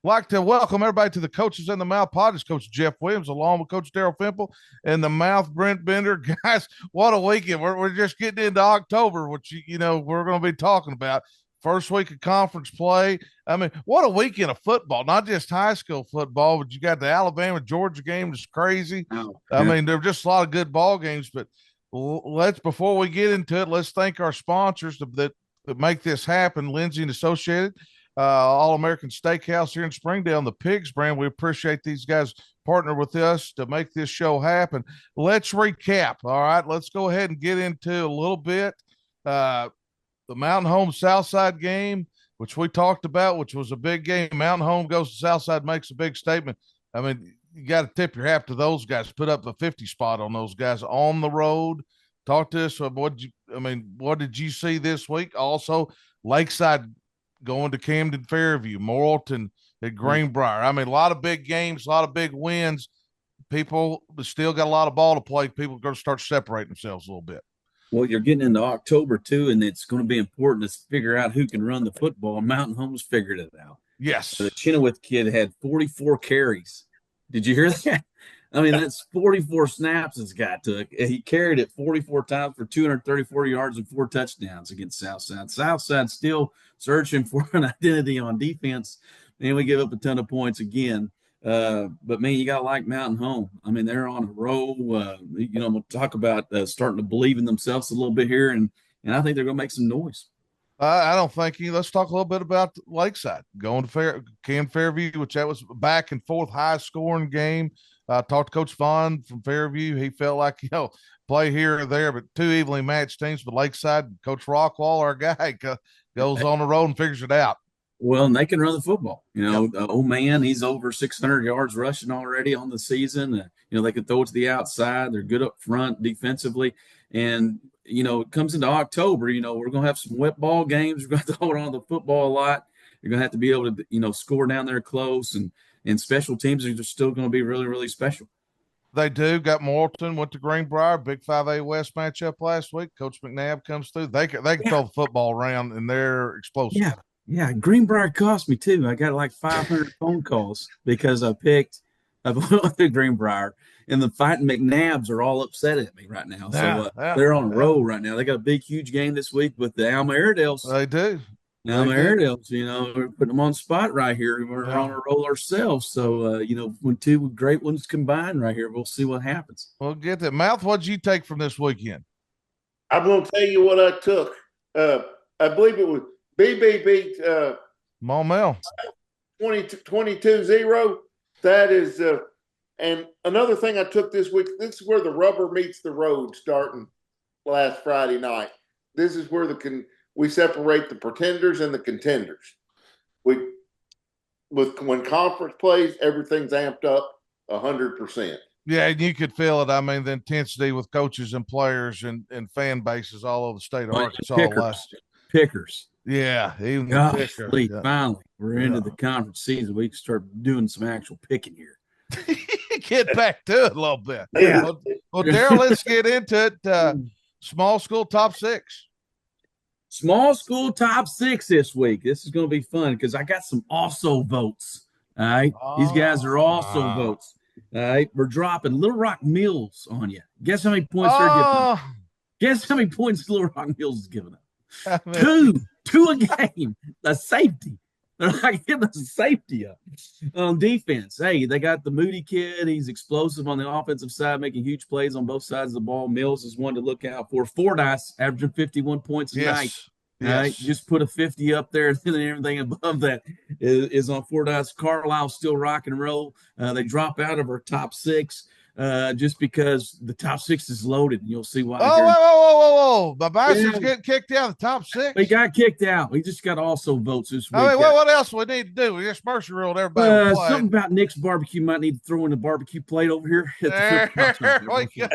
Like to welcome everybody to the Coaches in the Mouth podcast. Coach Jeff Williams, along with Coach Daryl Fimple and the Mouth Brent Bender. Guys, what a weekend. We're just getting into October, which, we're going to be talking about. First week of conference play. I mean, what a weekend of football, not just high school football, but you got the Alabama-Georgia game, just crazy. Oh, I yeah. mean, there were just a lot of good ball games, but before we get into it, let's thank our sponsors that make this happen. Lindsay and Associated, All-American Steakhouse here in Springdale, and the Pigs brand. We appreciate these guys partner with us to make this show happen. Let's recap. All right, let's go ahead and get into a little bit. The Mountain Home Southside game, which we talked about, which was a big game. Mountain Home goes to Southside, makes a big statement. I mean, you got to tip your hat to those guys. Put up the 50 spot on those guys on the road. Talk to us. What did you see this week? Also, Lakeside going to Camden Fairview, Morton at Greenbrier. I mean, a lot of big games, a lot of big wins. People still got a lot of ball to play. People are going to start separating themselves a little bit. Well, you're getting into October, too, and it's going to be important to figure out who can run the football. Mountain Home's figured it out. Yes. So the Chenoweth kid had 44 carries. Did you hear that? I mean, that's 44 snaps this guy took. He carried it 44 times for 234 yards and 4 touchdowns against Southside. Southside still searching for an identity on defense, and we give up a ton of points again. But, man, you got to like Mountain Home. I mean, they're on a roll. We'll talk about starting to believe in themselves a little bit here, and I think they're going to make some noise. I don't think let's talk a little bit about Lakeside going to Fairview, which that was back and forth, high scoring game. Talked to Coach Vaughn from Fairview. He felt like, play here or there, but two evenly matched teams. But Lakeside, Coach Rockwall, our guy, goes on the road and figures it out. Well, and they can run the football. Old man, he's over 600 yards rushing already on the season. They can throw it to the outside. They're good up front defensively. And, it comes into October, we're going to have some wet ball games. We're going to have to hold on to the football a lot. You're going to have to be able to, score down there close. And special teams are still going to be really, really special. They do. Got Morton, went to Greenbrier, big 5A West matchup last week. Coach McNabb comes through. They can throw the football around, and they're explosive. Yeah, Greenbrier cost me too. I got like 500 phone calls because I picked Greenbrier, and the fighting McNabbs are all upset at me right now. They're on a roll right now. They got a big, huge game this week with the Alma Airedales. They do. Now, Alma Airedales, we're putting them on the spot right here. We're on a roll ourselves. So, when two great ones combine right here, we'll see what happens. We'll get that. Mouth, what did you take from this weekend? I'm going to tell you what I took. I believe it was BB beat Maumelle 22-0. That is and another thing I took this week, this is where the rubber meets the road starting last Friday night. This is where we separate the pretenders and the contenders. When conference plays, everything's amped up 100%. Yeah, and you could feel it. I mean, the intensity with coaches and players and fan bases all over the state of Arkansas. Pickers. Yeah, even Golly, finally, we're into the conference season. We can start doing some actual picking here. Get back to it a little bit. Yeah. Well, Daryl, let's get into it. Small school top 6. Small school top 6 this week. This is going to be fun because I got some also votes. All right. These guys are also votes. All right. We're dropping Little Rock Mills on you. Guess how many points they're giving up? Guess how many points Little Rock Mills is giving up? Two a game. A safety. They're like getting a safety up on defense. Hey, they got the Moody kid. He's explosive on the offensive side, making huge plays on both sides of the ball. Mills is one to look out for. Fordyce averaging 51 points a night. Yes. Right? Just put a 50 up there, and then everything above that is on Fordyce. Carlisle still rock and roll. They drop out of our top 6. Just because the top 6 is loaded, and you'll see why. Whoa. The Bison's getting kicked out of the top 6. He got kicked out. We just got also votes this week. I mean, what else we need to do? We just mercy ruled everybody. Something about Nick's barbecue might need to throw in the barbecue plate over here. There we go.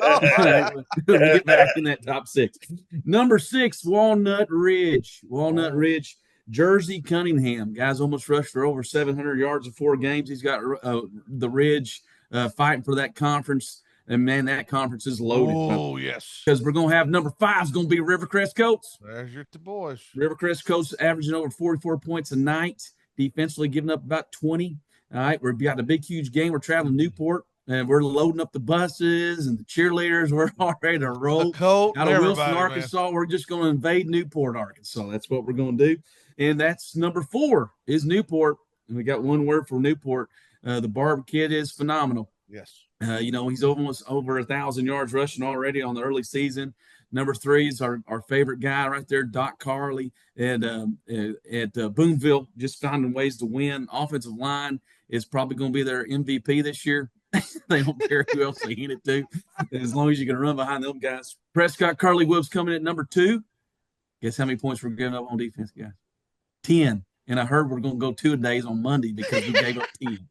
We'll get back in that top 6. Number 6, Walnut Ridge. Jersey Cunningham. Guys almost rushed for over 700 yards in 4 games. He's got the Ridge fighting for that conference. And, man, that conference is loaded. Oh, yes. Because we're going to have number 5 is going to be Rivercrest Coats. There's your two boys. Rivercrest Coats averaging over 44 points a night. defensively giving up about 20. All right, we've got a big, huge game. We're traveling to Newport, and we're loading up the buses and the cheerleaders. We're all ready to roll. The Colt Out and of Wilson, everybody, Arkansas, man. we're just going to invade Newport, Arkansas. That's what we're going to do. And that's number 4 is Newport. And we got one word for Newport. The Barb kid is phenomenal. Yes. He's almost over 1,000 yards rushing already on the early season. Number 3 is our favorite guy right there, Doc Carley at Boonville, just finding ways to win. Offensive line is probably going to be their MVP this year. They don't care who else they hand it to, as long as you can run behind them guys. Prescott Carly Williams coming in at number 2. Guess how many points we're giving up on defense, guys? 10. And I heard we're going to go 2 days on Monday because we gave up 10.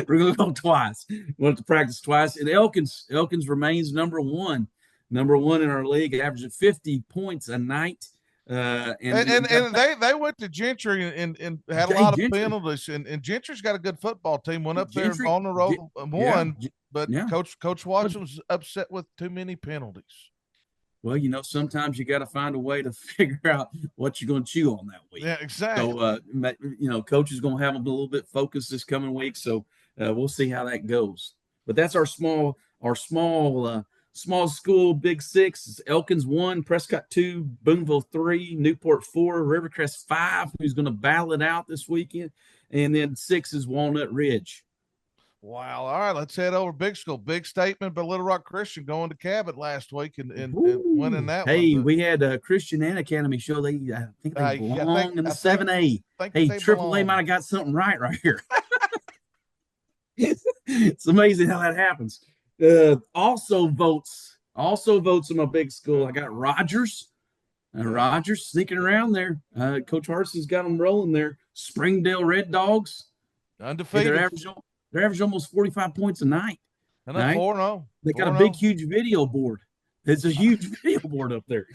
We're going to go twice. We'll have to practice twice. And Elkins remains number 1 in our league, averaging 50 points a night. And they went to Gentry and had a lot of penalties. And Gentry's got a good football team. Went up there on the road, won. But Coach Watson was upset with too many penalties. Well, sometimes you got to find a way to figure out what you're going to chew on that week. Yeah, exactly. So, Coach is going to have them a little bit focused this coming week. So we'll see how that goes. But that's our small school Big Six. It's Elkins 1, Prescott 2, Boonville 3, Newport 4, Rivercrest 5, who's going to battle it out this weekend. And then 6 is Walnut Ridge. Wow. All right, let's head over big school. Big statement by Little Rock Christian going to Cabot last week and winning that one. Hey, we had a Christian and Academy show. I think they belong in the 7A. Hey, AAA might have got something right here. It's amazing how that happens. Also votes in my big school. I got Rogers. Rogers sneaking around there. Coach Harson's got them rolling there. Springdale Red Dogs. Undefeated. They're averaging almost 45 points a night. And that's 4-0. They got a big, huge video board. It's a huge video board up there.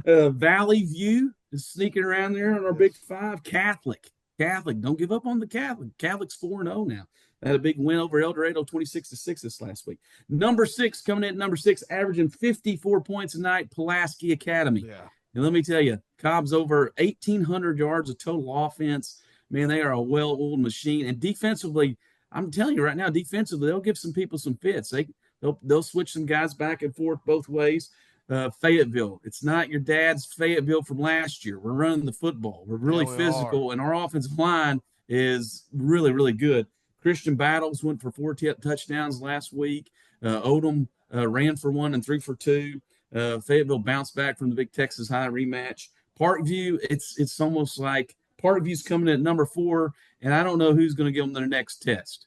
Valley View is sneaking around there on our Big 5. Catholic. Don't give up on the Catholic. Catholic's 4-0 now. They had a big win over El Dorado, 26-6 this last week. Number 6, coming in at number 6, averaging 54 points a night, Pulaski Academy. Yeah. And let me tell you, Cobb's over 1,800 yards of total offense. Man, they are a well-oiled machine. And defensively, I'm telling you right now, defensively, they'll give some people some fits. They'll switch some guys back and forth both ways. Fayetteville, it's not your dad's Fayetteville from last year. We're running the football. We're really physical, and our offensive line is really, really good. Christian Battles went for 4 touchdowns last week. Odom ran for 1 and 3 for 2. Fayetteville bounced back from the big Texas High rematch. Parkview, it's almost like Parkview's coming in at number 4, and I don't know who's going to give them their next test.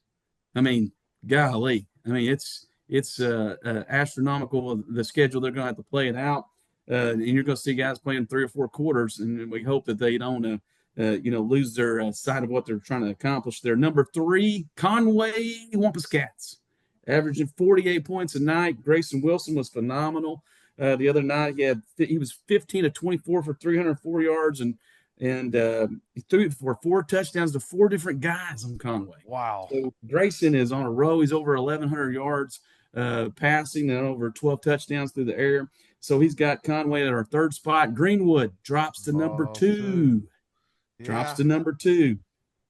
I mean, golly. I mean, it's astronomical, the schedule they're going to have to play it out. And you're going to see guys playing 3 or 4 quarters, and we hope that they don't lose their sight of what they're trying to accomplish there. Number 3, Conway Wampus Cats, averaging 48 points a night. Grayson Wilson was phenomenal. The other night he was 15 of 24 for 304 yards, and he threw for 4 touchdowns to 4 different guys on Conway. Wow. So Grayson is on a roll. He's over 1,100 yards passing and over 12 touchdowns through the air. So he's got Conway at our 3rd spot. Greenwood drops to number 2. Yeah. Drops to number 2.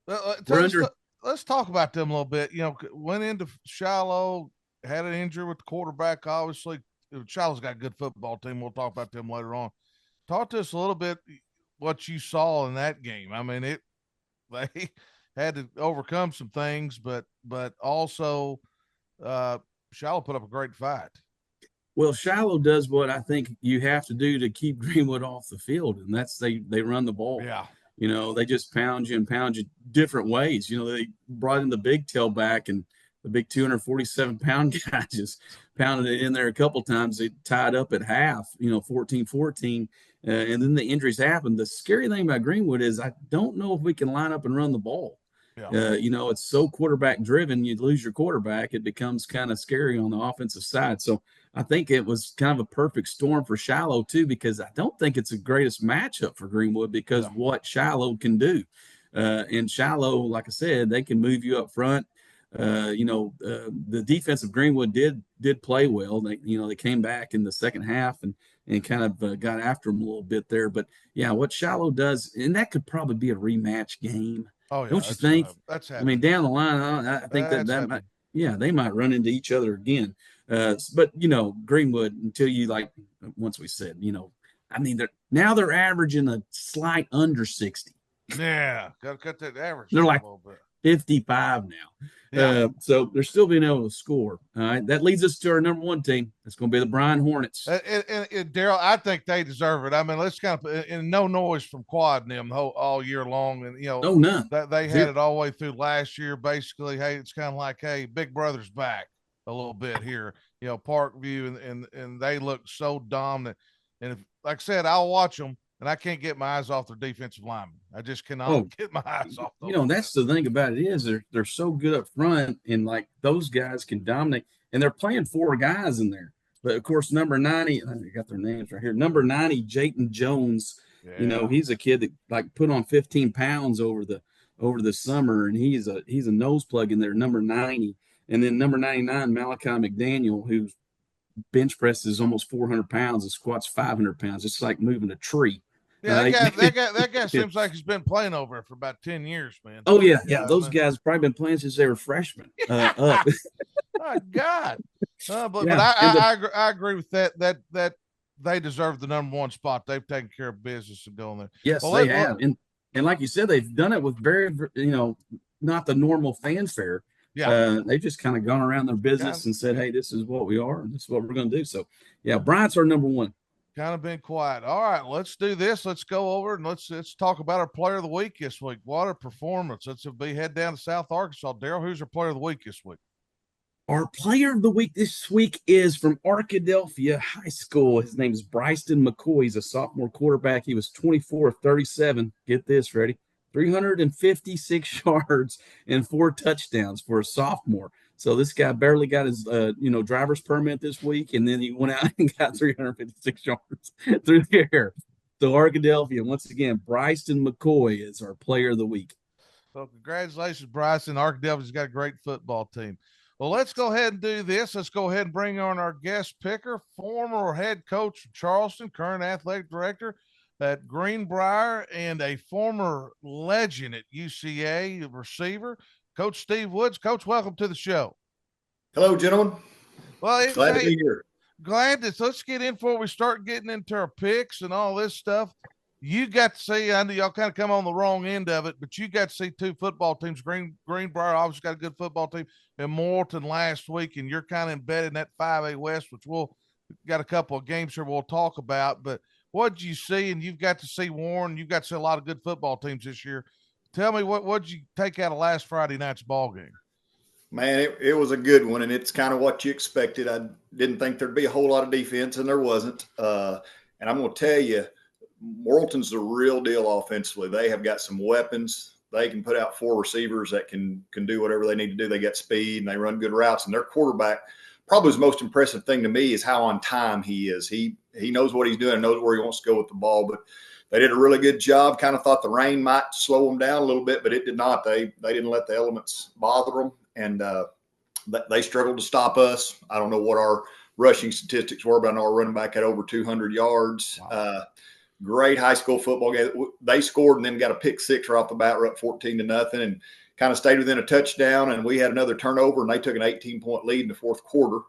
Let's talk about them a little bit. Went into Shiloh, had an injury with the quarterback, obviously. Shiloh's got a good football team. We'll talk about them later on. Talk to us a little bit what you saw in that game. I mean, they had to overcome some things, but also Shiloh put up a great fight. Well, Shiloh does what I think you have to do to keep Greenwood off the field, and that's they run the ball. Yeah. They just pound you different ways. They brought in the big tailback, and the big 247-pound guy just pounded it in there a couple times. They tied up at half, 14-14, and then the injuries happened. The scary thing about Greenwood is I don't know if we can line up and run the ball. Yeah. It's so quarterback driven. You lose your quarterback, it becomes kind of scary on the offensive side. So I think it was kind of a perfect storm for Shiloh too, because I don't think it's the greatest matchup for Greenwood because what Shiloh can do. And Shiloh, like I said, they can move you up front. The defense of Greenwood did play well. They came back in the second half and kind of got after them a little bit there. But yeah, what Shiloh does, and that could probably be a rematch game. Oh yeah, Don't you think? that's I mean, happening. down the line, I think That's that might, happening. yeah, they might run into each other again. But Greenwood, until you like, once we said, I mean, they're averaging a slight under 60. Yeah, got to cut that average They're down a like little bit. 55 now. Yeah. So they're still being able to score. All right. That leads us to our number one team. It's going to be the Bryant Hornets. And Daryl, I think they deserve it. I mean, let's kind of and no noise from Quad and them all year long, and Oh, none. that they had Zero. it all the way through last year. Basically, hey, it's kind of like, hey, Big Brother's back a little bit here. Parkview, and they look so dominant. And if, like I said, I'll watch them, and I can't get my eyes off their defensive linemen. I just cannot get my eyes off those. That's the thing about it is they're so good up front, and like those guys can dominate, and they're playing four guys in there. But of course, number 90, I got their names right here. Number 90, Jayton Jones. Yeah. He's a kid that like put on 15 pounds over the summer, and he's a nose plug in there. Number 90, and then number 99, Malachi McDaniel, whose bench presses almost 400 pounds and squats 500 pounds. It's like moving a tree. Yeah, that guy seems like he's been playing over it for about 10 years, man. Oh yeah. Those guys have probably been playing since they were freshmen. Up. My God. But Yeah. I agree with that they deserve the number one spot. They've taken care of business and going there. Yes, they have. And like you said, they've done it with very, not the normal fanfare. Yeah. They've just kind of gone around their business and said, hey, this is what we are and this is what we're going to do. So yeah, Bryant's our number one. Kind of been quiet. All right, let's do this. Let's go over and let's talk about our player of the week this week. What a performance. Let's head down to South Arkansas. Daryl, who's our player of the week this week? Our player of the week this week is from Arkadelphia High School. His name is Bryson McCoy. He's a sophomore quarterback. He was 24 of 37. Get this, Freddie. 356 yards and 4 touchdowns for a sophomore. So this guy barely got his, driver's permit this week, and then he went out and got 356 yards through the air. So Arkadelphia, once again, Bryson McCoy is our player of the week. So congratulations, Bryson. Arkadelphia's got a great football team. Well, let's go ahead and do this. Let's go ahead and bring on our guest picker, former head coach from Charleston, current athletic director at Greenbrier, and a former legend at UCA receiver, Coach Steve Woods. Coach, welcome to the show. Hello, gentlemen. Well, glad to be here. Glad to. Let's get in before we start getting into our picks and all this stuff. You got to see, I know y'all kind of come on the wrong end of it, but you got to see two football teams. Greenbrier obviously got a good football team, and Morton last week, and you're kind of embedded in that 5A West, which we'll got a couple of games here we'll talk about. But what did you see? And you've got to see Warren. You've got to see a lot of good football teams this year. Tell me what did you take out of last Friday night's ball game? Man, it was a good one, and it's kind of what you expected. I didn't think there'd be a whole lot of defense, and there wasn't. And I'm going to tell you, Morton's the real deal offensively. They have got some weapons. They can put out 4 receivers that can do whatever they need to do. They got speed, and they run good routes. And their quarterback, probably his most impressive thing to me is how on time he is. He knows what he's doing and knows where he wants to go with the ball. But they did a really good job. Kind of thought the rain might slow them down a little bit, but it did not. They didn't let the elements bother them, and they struggled to stop us. I don't know what our rushing statistics were, but I know our running back had over 200 yards. Wow. Great high school football game. They scored and then got a pick 6 right off the bat. We're up 14-0 and kind of stayed within a touchdown. And we had another turnover, and they took an 18-point lead in the fourth quarter.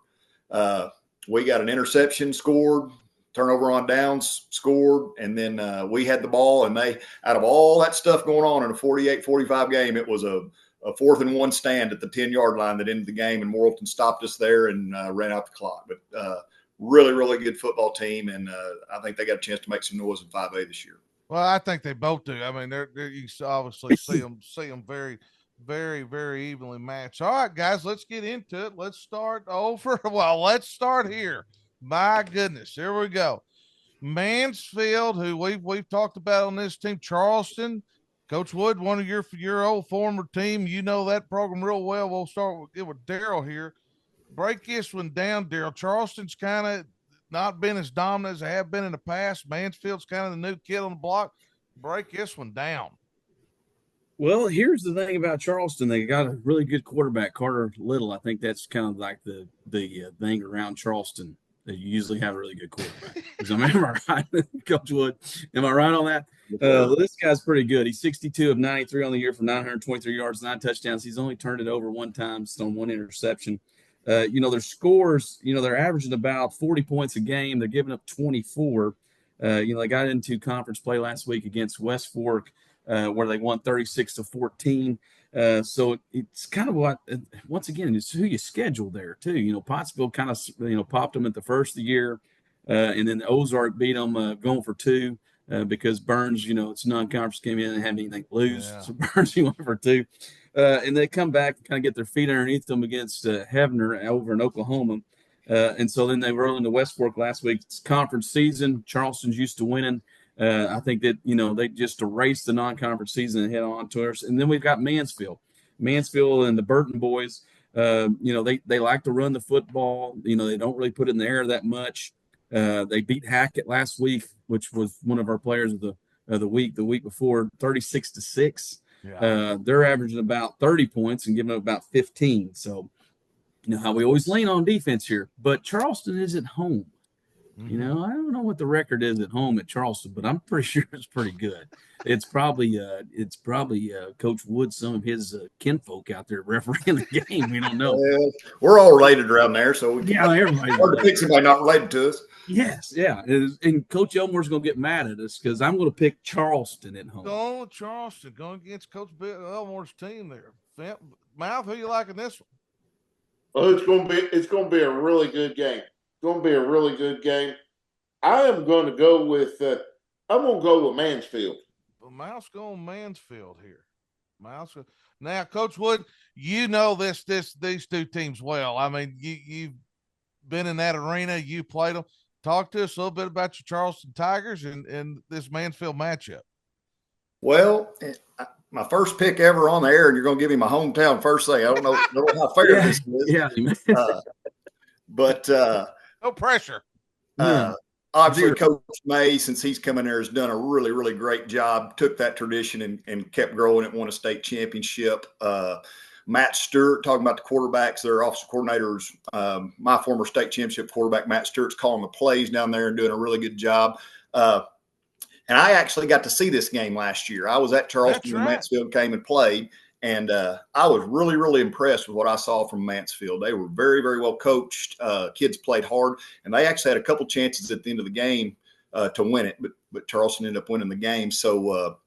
We got an interception, scored, turnover on downs, scored, and then we had the ball. And they, out of all that stuff going on in a 48-45 game, it was a 4th and 1 stand at the 10-yard line that ended the game, and Morton stopped us there and ran out the clock. But really, really good football team, and I think they got a chance to make some noise in 5A this year. Well, I think they both do. I mean, they're you obviously see them very, very, very evenly matched. All right, guys, let's get into it. Let's start over. Well, let's start here. My goodness, here we go. Mansfield, who we've talked about on this team, Charleston. Coach Wood, one of your old former team, you know that program real well. We'll start with Daryl here. Break this one down, Daryl. Charleston's kind of not been as dominant as they have been in the past. Mansfield's kind of the new kid on the block. Break this one down. Well, here's the thing about Charleston. They got a really good quarterback, Carter Little. I think that's kind of like the thing around Charleston. that you usually have a really good quarterback. Am I right, Coach Wood? Am I right on that? Well, this guy's pretty good. He's 62 of 93 on the year for 923 yards, 9 touchdowns. He's only turned it over one time, just on one interception. Their scores, they're averaging about 40 points a game. They're giving up 24. They got into conference play last week against West Fork, where they won 36-14. So it's kind of once again, it's who you schedule there too. Pottsville kind of, popped them at the first of the year, and then Ozark beat them going for 2 because Burns, it's non-conference, came in and didn't have anything to lose. Yeah. So Burns, he went for 2. And they come back and kind of get their feet underneath them against Hefner over in Oklahoma. And so then they rolled into West Fork last week. It's conference season. Charleston's used to winning. I think that, they just erased the non-conference season and head on to us. And then we've got Mansfield and the Burton boys. They like to run the football. They don't really put it in the air that much. They beat Hackett last week, which was one of our players of the week before, 36-6. Yeah. They're averaging about 30 points and giving up about 15. So, how we always lean on defense here, but Charleston is at home. Mm-hmm. I don't know what the record is at home at Charleston, but I'm pretty sure it's pretty good. It's probably Coach Wood, some of his kinfolk out there refereeing the game. We don't know. Well, we're all related around there, so everybody's hard to pick somebody not related to us. Yes, yeah. And Coach Elmore's going to get mad at us because I'm going to pick Charleston at home. Go with Charleston. Going against Coach Elmore's team there. Mouth, who you liking this one? Oh, it's going to be a really good game. It's going to be a really good game. I am going to go with Mansfield. Well, Mouse going Mansfield here. Now, Coach Wood, these two teams well. I mean, you've been in that arena. You played them. Talk to us a little bit about your Charleston Tigers and this Mansfield matchup. Well, my first pick ever on the air, and you're going to give me my hometown first thing. I don't know how fair this is. Yeah. But no pressure. Obviously, Coach May, since he's come in there, has done a really, really great job. Took that tradition and kept growing it. Won a state championship. Matt Stewart, talking about the quarterbacks, their offensive coordinators. My former state championship quarterback, Matt Stewart's calling the plays down there and doing a really good job. And I actually got to see this game last year. I was at Charleston when Mansfield came and played, and I was really, really impressed with what I saw from Mansfield. They were very, very well coached. Kids played hard, and they actually had a couple chances at the end of the game to win it, but Charleston ended up winning the game. So,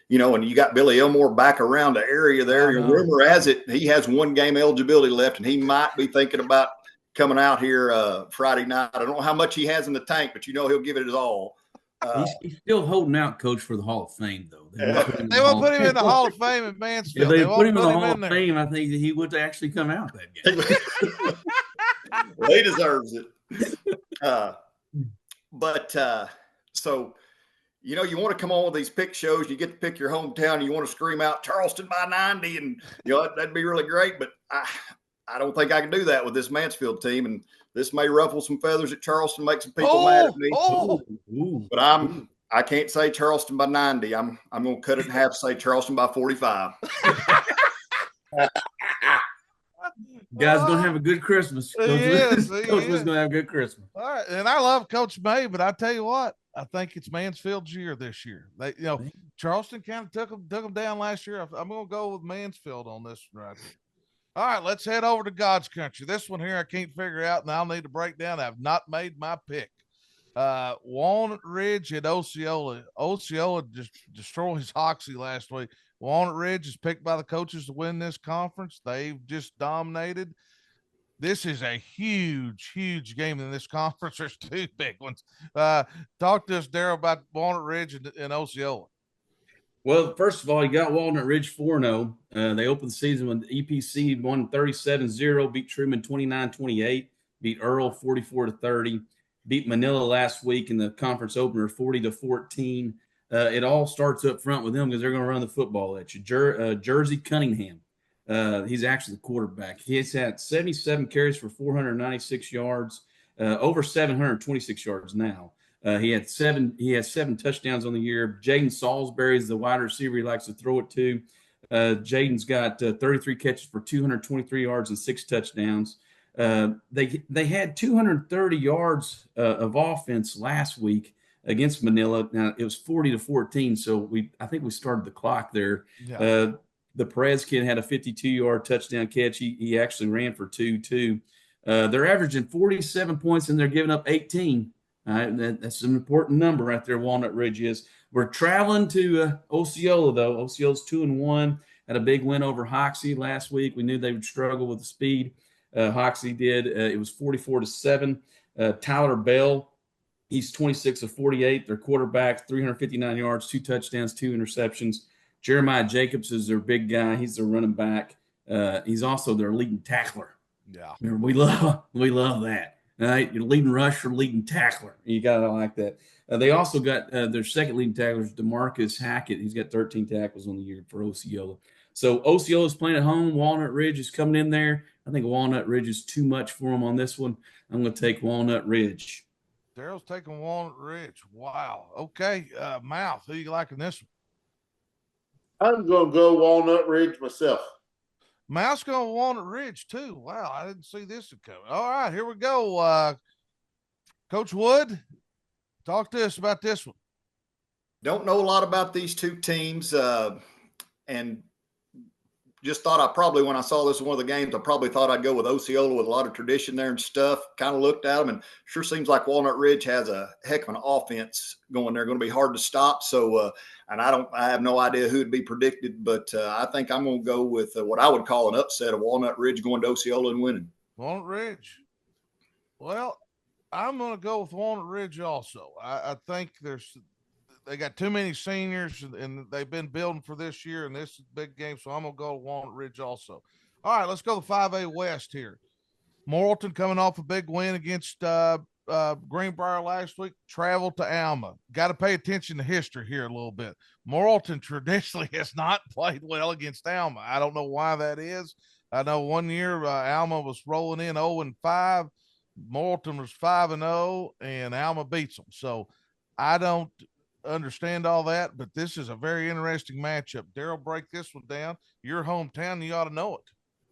and you got Billy Elmore back around the area there. Rumor has it he has one game eligibility left, and he might be thinking about coming out here Friday night. I don't know how much he has in the tank, but he'll give it his all. He's still holding out, Coach, for the Hall of Fame, though. They won't put him in the Hall of Fame at Mansfield. If they put him in the Hall of Fame, I think that he would actually come out that game. Well, he deserves it. So, you want to come on with these pick shows. You get to pick your hometown. You want to scream out Charleston by 90, and that'd be really great. But I don't think I can do that with this Mansfield team, and this may ruffle some feathers at Charleston, make some people mad at me. But I can't say Charleston by 90. I'm going to cut it in half, say Charleston by 45. Guy's going to have a good Christmas. Coach was going to have a good Christmas. All right, and I love Coach May, but I tell you what, I think it's Mansfield's year this year. They, Charleston kind of took them down last year. I'm going to go with Mansfield on this right here. All right, let's head over to God's country. This one here I can't figure out, and I'll need to break down. I've not made my pick. Walnut Ridge at Osceola. Osceola just destroys Hoxie last week. Walnut Ridge is picked by the coaches to win this conference. They've just dominated. This is a huge, huge game in this conference. There's two big ones. Talk to us, Darryl, about Walnut Ridge and Osceola. Well, first of all, you got Walnut Ridge 4-0. They opened the season with EPC won 37-0, beat Truman 29-28, beat Earl 44-30, beat Manila last week in the conference opener 40-14. It all starts up front with them because they're going to run the football at you. Jersey Cunningham, he's actually the quarterback. He's had 77 carries for 496 yards, over 726 yards now. He has seven touchdowns on the year. Jaden Salisbury is the wide receiver he likes to throw it to. Jaden's got 33 catches for 223 yards and 6 touchdowns. They had 230 yards of offense last week against Manila. Now it was 40-14, so I think we started the clock there. Yeah. The Perez kid had a 52-yard touchdown catch. He actually ran for 2 too. They're averaging 47 points and they're giving up 18. That's an important number right there. Walnut Ridge is. We're traveling to Osceola though. Osceola's 2-1. Had a big win over Hoxie last week. We knew they would struggle with the speed. Hoxie did. It was 44-7. Tyler Bell, he's 26 of 48. Their quarterback, 359 yards, 2 touchdowns, 2 interceptions. Jeremiah Jacobs is their big guy. He's their running back. He's also their leading tackler. Yeah. We love that. All right, your leading rusher, leading tackler. You gotta like that. They also got their second leading tackler is DeMarcus Hackett. He's got 13 tackles on the year for Osceola. So Osceola's playing at home. Walnut Ridge is coming in there. I think Walnut Ridge is too much for them on this one. I'm going to take Walnut Ridge. Daryl's taking Walnut Ridge. Wow. Okay. Mouth, who you liking this one? I'm going to go Walnut Ridge myself. Mouth's going Walnut Ridge too. Wow. I didn't see this coming. All right, here we go. Coach Wood, talk to us about this one. Don't know a lot about these two teams, and just thought when I saw this in one of the games, I probably thought I'd go with Osceola with a lot of tradition there and stuff. Kind of looked at them and sure seems like Walnut Ridge has a heck of an offense going there. Going to be hard to stop. So, and I have no idea who would be predicted, but I think I'm going to go with what I would call an upset of Walnut Ridge going to Osceola and winning. Walnut Ridge. Well, I'm going to go with Walnut Ridge also. I think they got too many seniors and they've been building for this year and this is a big game. So I'm going to go to Walnut Ridge also. All right, let's go to 5A West here. Morton coming off a big win against Greenbrier last week, traveled to Alma. Got to pay attention to history here a little bit. Morton traditionally has not played well against Alma. I don't know why that is. I know one year Alma was rolling in 0-5. Morton was 5-0 and Alma beats them. So I don't understand all that, but this is a very interesting matchup. Daryl, break this one down. Your hometown, you ought to know it.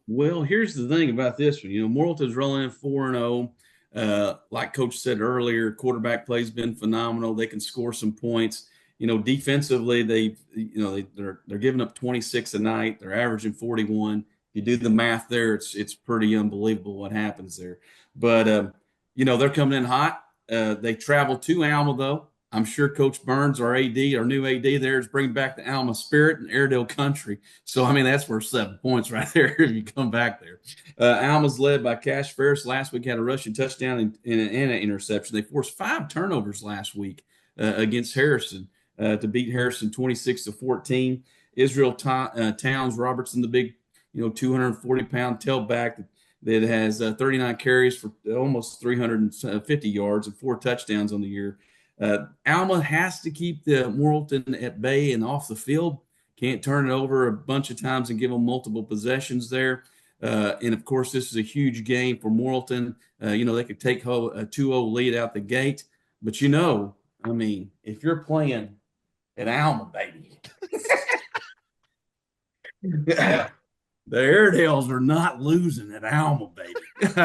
Well, here's the thing about this one. Morton's rolling in 4-0. Like Coach said earlier, quarterback play's been phenomenal. They can score some points. Defensively, they're giving up 26 a night. They're averaging 41. If you do the math there, it's pretty unbelievable what happens there. But they're coming in hot. They travel to Alma though. I'm sure Coach Burns, our new AD there, is bringing back the Alma spirit and Airedale country. So, that's worth 7 points right there if you come back there. Alma's led by Cash Ferris. Last week had a rushing touchdown and an interception. They forced 5 turnovers last week against Harrison to beat Harrison 26-14. Israel Towns Robertson, the big, 240-pound tailback that has 39 carries for almost 350 yards and 4 touchdowns on the year. Alma has to keep the Morton at bay and off the field. Can't turn it over a bunch of times and give them multiple possessions there. And, of course, this is a huge game for Morton. They could take a 2-0 lead out the gate. But, if you're playing at Alma, baby, the Airedales are not losing at Alma, baby. All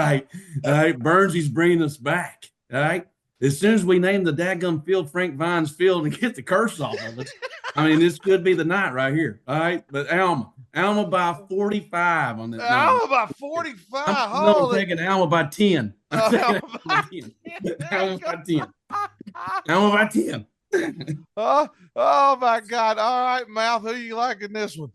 right. Burnsy's bringing us back. All right. As soon as we name the dadgum field Frank Vines Field and get the curse off of us, this could be the night right here. All right. But Alma by 45 on that. Alma by 45. I'm taking Alma by 10. Alma by 10. Alma by 10. Alma by 10. Oh, my God. All right, Mouth, who you liking this one?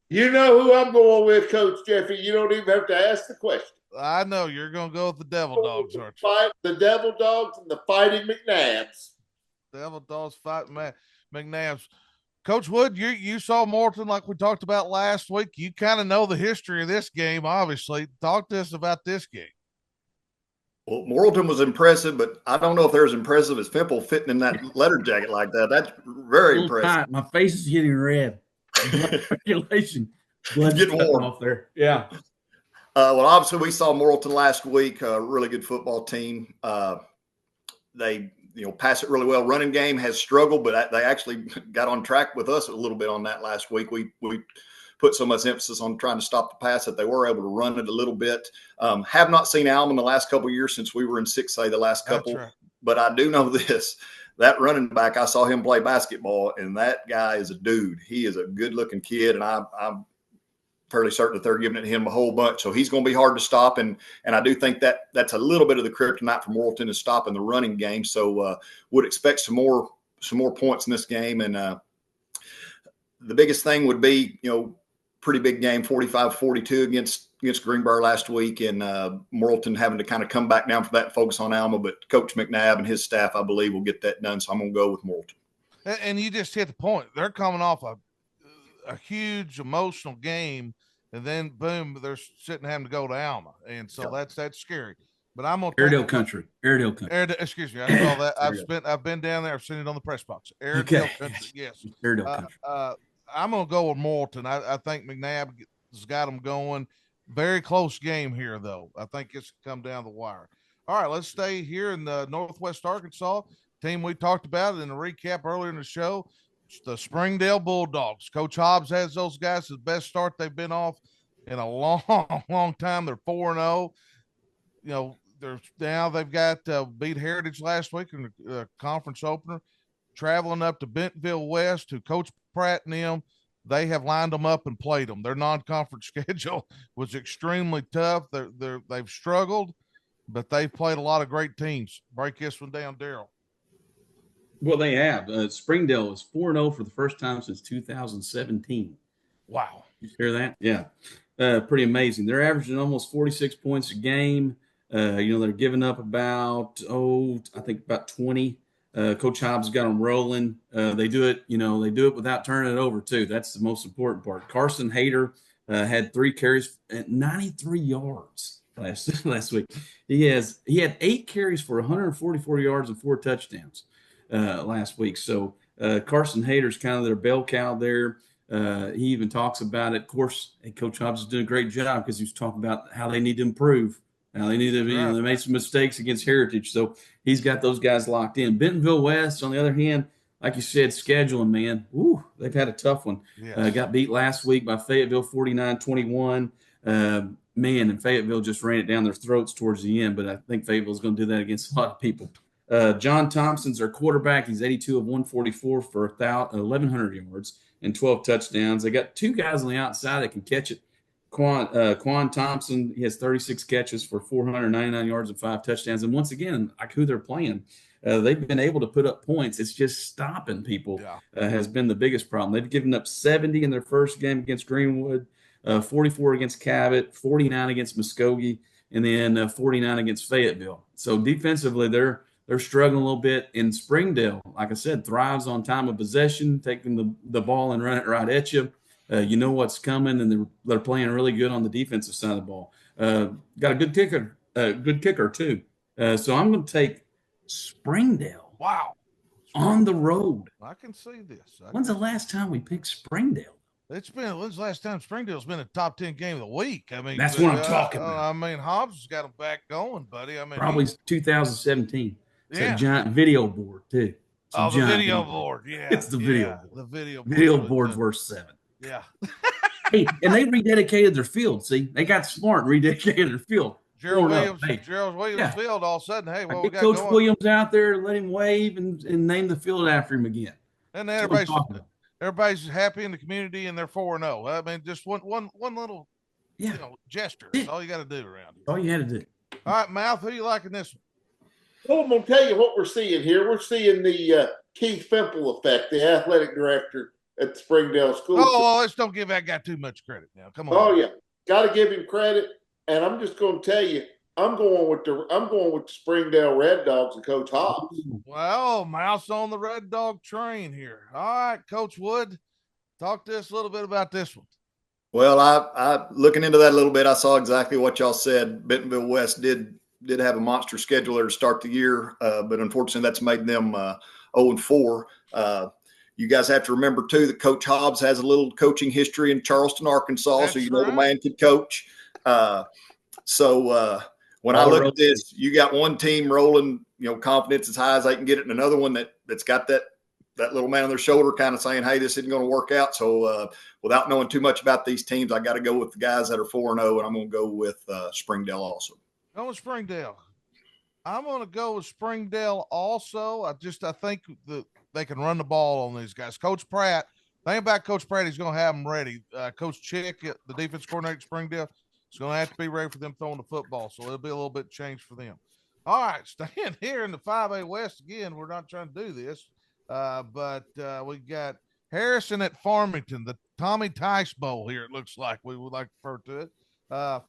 You know who I'm going with, Coach Jeffy. You don't even have to ask the question. I know you're going to go with the Devil Dogs, aren't you? The Devil Dogs and the Fighting McNabbs. Devil Dogs fighting McNabbs. Coach Wood, you saw Morton like we talked about last week. You kind of know the history of this game, obviously. Talk to us about this game. Well, Morton was impressive, but I don't know if they're as impressive as Fimple fitting in that letter jacket like that. That's very impressive. Tight. My face is getting red. Blood circulation. Blood getting warm off there. Yeah. Well, obviously, we saw Morton last week, a really good football team. They, pass it really well. Running game has struggled, but they actually got on track with us a little bit on that last week. We put so much emphasis on trying to stop the pass that they were able to run it a little bit. Have not seen Alma in the last couple of years since we were in 6A the last couple. Right. But I do know this. That running back, I saw him play basketball, and that guy is a dude. He is a good-looking kid, and I'm fairly certain that they're giving it him a whole bunch. So he's going to be hard to stop, and I do think that's a little bit of the kryptonite for Morton is stopping the running game. So would expect some more points in this game, and the biggest thing would be, pretty big game, 45-42 against Greenbrier last week, and Morton having to kind of come back down for that and focus on Alma. But Coach McNabb and his staff, I believe, will get that done. So I'm going to go with Morton. And you just hit the point. They're coming off a huge emotional game, and then boom, they're sitting having to go to Alma, and so that's scary. But I'm gonna Airedale country. Excuse me, I saw that. I've been down there. I've seen it on the press box. Airedale country. Yes. Airedale country. I'm gonna go with Morton. I think McNabb has got them going. Very close game here, though. I think it's come down the wire. All right, let's stay here in the Northwest Arkansas team we talked about in the recap earlier in the show. It's the Springdale Bulldogs. Coach Hobbs has those guys the best start they've been off in a long time. They're 4-0. They've got beat Heritage last week in the conference opener, traveling up to Bentonville West, who Coach Pratt and them, they have lined them up and played them. Their non-conference schedule was extremely tough. They've struggled, but they've played a lot of great teams. Break this one down, Daryl. Well, they have. Springdale is 4-0 for the first time since 2017. Wow. You hear that? Yeah. Pretty amazing. They're averaging almost 46 points a game. They're giving up about 20. Coach Hobbs got them rolling. They do it without turning it over too. That's the most important part. Carson Hayter had 3 carries at 93 yards last week. He had 8 carries for 144 yards and 4 touchdowns last week. So Carson Hayter's kind of their bell cow there. He even talks about it. Of course, Coach Hobbs is doing a great job because he was talking about how they need to improve. Now they need to, they made some mistakes against Heritage, so he's got those guys locked in. Bentonville West, on the other hand, like you said, scheduling, man, they've had a tough one. Yes. Got beat last week by Fayetteville 49-21. And Fayetteville just ran it down their throats towards the end, but I think Fayetteville's going to do that against a lot of people. John Thompson's their quarterback. He's 82 of 144 for 1,100 yards and 12 touchdowns. They got 2 guys on the outside that can catch it. Quan Thompson, he has 36 catches for 499 yards and 5 touchdowns. And once again, like who they're playing, they've been able to put up points. It's just stopping people has been the biggest problem. They've given up 70 in their first game against Greenwood, 44 against Cabot, 49 against Muskogee, and then 49 against Fayetteville. So defensively, they're struggling a little bit. In Springdale, like I said, thrives on time of possession, taking the ball and run it right at you. You know what's coming, and they're playing really good on the defensive side of the ball. Got a good kicker too. So I'm going to take Springdale. Wow, on the road. I can see this. When's the last time we picked Springdale? When's the last time Springdale's been a top 10 game of the week? I mean, that's what I'm talking about. I mean, Hobbs has got them back going, buddy. I mean, probably 2017. It's a giant video board too. The video board. Yeah, it's the video board. The video board's worth 7. Yeah. Hey, and they rededicated their field. See, they got smart and rededicated their field. Gerald Williams Field. All of a sudden, hey, we got Coach Williams out there, let him wave and name the field after him again. And everybody's happy in the community, and they're 4-0. I mean, just one little gesture. That's all you got to do around here. All you had to do. All right, Mouth, who you liking this one? Well, I'm going to tell you what we're seeing here. We're seeing the Keith Fimple effect, the athletic director at the Springdale School. Let's don't give that guy too much credit now. Come on. Oh, yeah. Got to give him credit. And I'm just going to tell you, I'm going with the Springdale Red Dogs and Coach Hobbs. Well, Mouse on the Red Dog train here. All right, Coach Wood, talk to us a little bit about this one. Well, I looking into that a little bit, I saw exactly what y'all said. Bentonville West did have a monster schedule there to start the year, but unfortunately that's made them 0-4. You guys have to remember, too, that Coach Hobbs has a little coaching history in Charleston, Arkansas, so you know the man can coach. So when I look at this, you got one team rolling, confidence as high as they can get it, and another one that's got that that little man on their shoulder kind of saying, hey, this isn't going to work out. So without knowing too much about these teams, I got to go with the guys that are 4-0, and I'm going to go with Springdale also. Go with Springdale. I'm going to go with Springdale also. I think that they can run the ball on these guys. Coach Pratt, think about Coach Pratt, he's going to have them ready. Coach Chick, the defense coordinator at Springdale, is going to have to be ready for them throwing the football. So it'll be a little bit changed for them. All right, staying here in the 5A West again. We're not trying to do this, but we got Harrison at Farmington, the Tommy Tice Bowl here, it looks like we would like to refer to it.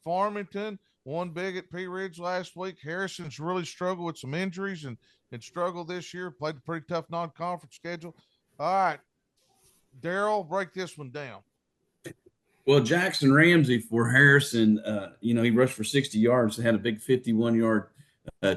Farmington won big at Pea Ridge last week. Harrison's really struggled with some injuries and struggled this year, played a pretty tough non-conference schedule. All right, Daryl, break this one down. Well, Jackson Ramsey for Harrison, he rushed for 60 yards and had a big 51-yard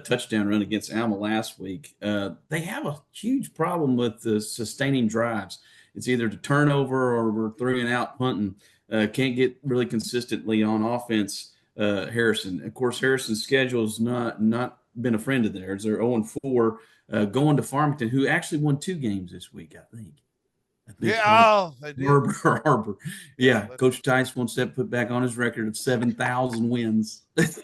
touchdown run against Alma last week. They have a huge problem with the sustaining drives. It's either the turnover or we're 3-and-out punting. Can't get really consistently on offense. Harrison, of course, Harrison's schedule has not been a friend of theirs. They're 0-4, going to Farmington, who actually won 2 games this week, I think. Yeah, they did. Harbor. Yeah, Coach Tice wants that put back on his record of 7,000 wins. Let's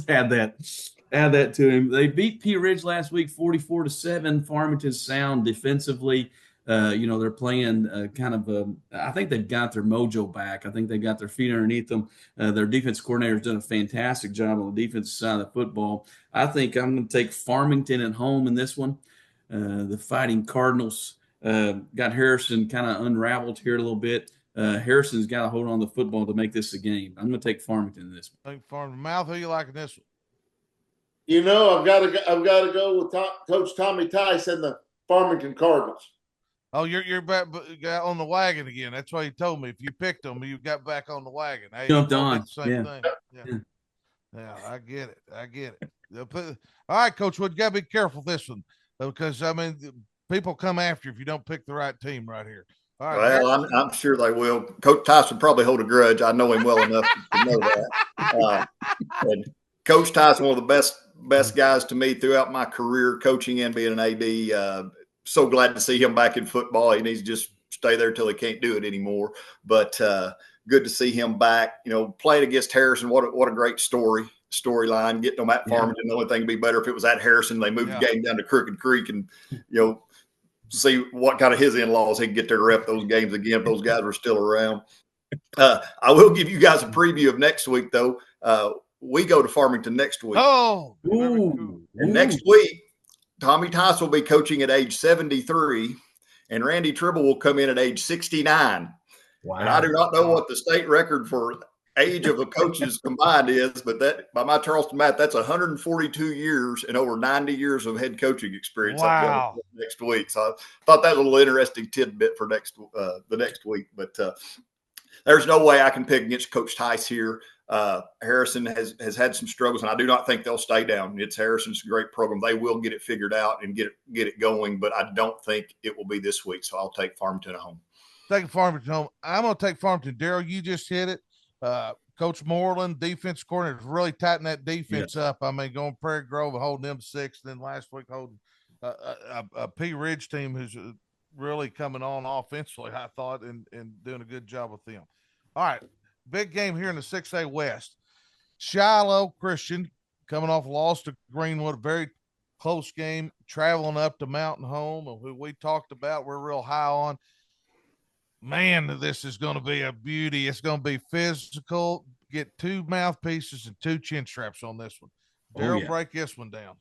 add that to him. They beat Pea Ridge last week 44-7. Farmington's sound defensively. They're playing I think they've got their mojo back. I think they got their feet underneath them. Their defense coordinator's done a fantastic job on the defensive side of the football. I think I'm going to take Farmington at home in this one. The Fighting Cardinals got Harrison kind of unraveled here a little bit. Harrison's got to hold on to the football to make this a game. I'm going to take Farmington in this one. I think Farmington. Mouth, who you liking this one? I've got to go with Coach Tommy Tice and the Farmington Cardinals. Oh, you're back on the wagon again. That's why you told me if you picked them, you got back on the wagon. Hey, jumped on. Same thing. Yeah, I get it. All right, Coach Wood, you got to be careful this one because people come after you if you don't pick the right team right here. All right. Well, I'm sure they will. Coach Tice would probably hold a grudge. I know him well enough to know that. And Coach Tice, one of the best guys to me throughout my career, coaching and being an AD. So glad to see him back in football. He needs to just stay there till he can't do it anymore. But good to see him back. Playing against Harrison. What a great storyline. Getting them at Farmington. The only thing would be better if it was at Harrison. They moved the game down to Crooked Creek and see what kind of his in-laws he can get there to rep those games again if those guys were still around. I will give you guys a preview of next week though. We go to Farmington next week. Oh, and next week. Tommy Tice will be coaching at age 73, and Randy Tribble will come in at age 69. Wow. And I do not know what the state record for age of the coaches combined is, but that by my Charleston math, that's 142 years and over 90 years of head coaching experience. Wow. Next week. So I thought that was a little interesting tidbit for the next week. But there's no way I can pick against Coach Tice here. Harrison has had some struggles, and I do not think they'll stay down. It's Harrison's great program. They will get it figured out and get it going, but I don't think it will be this week. So I'll take Farmington at home. Taking Farmington home. I'm going to take Farmington. Daryl, you just hit it. Coach Moreland, defense coordinator, really tighten that defense up. Going Prairie Grove and holding them 6, then last week holding a Pea Ridge team who's really coming on offensively, I thought, and doing a good job with them. All right. Big game here in the 6A West. Shiloh Christian coming off a loss to Greenwood, very close game, traveling up to Mountain Home, who we talked about. We're real high on. Man, this is going to be a beauty. It's going to be physical. Get 2 mouthpieces and 2 chin straps on this one. Daryl, break this one down.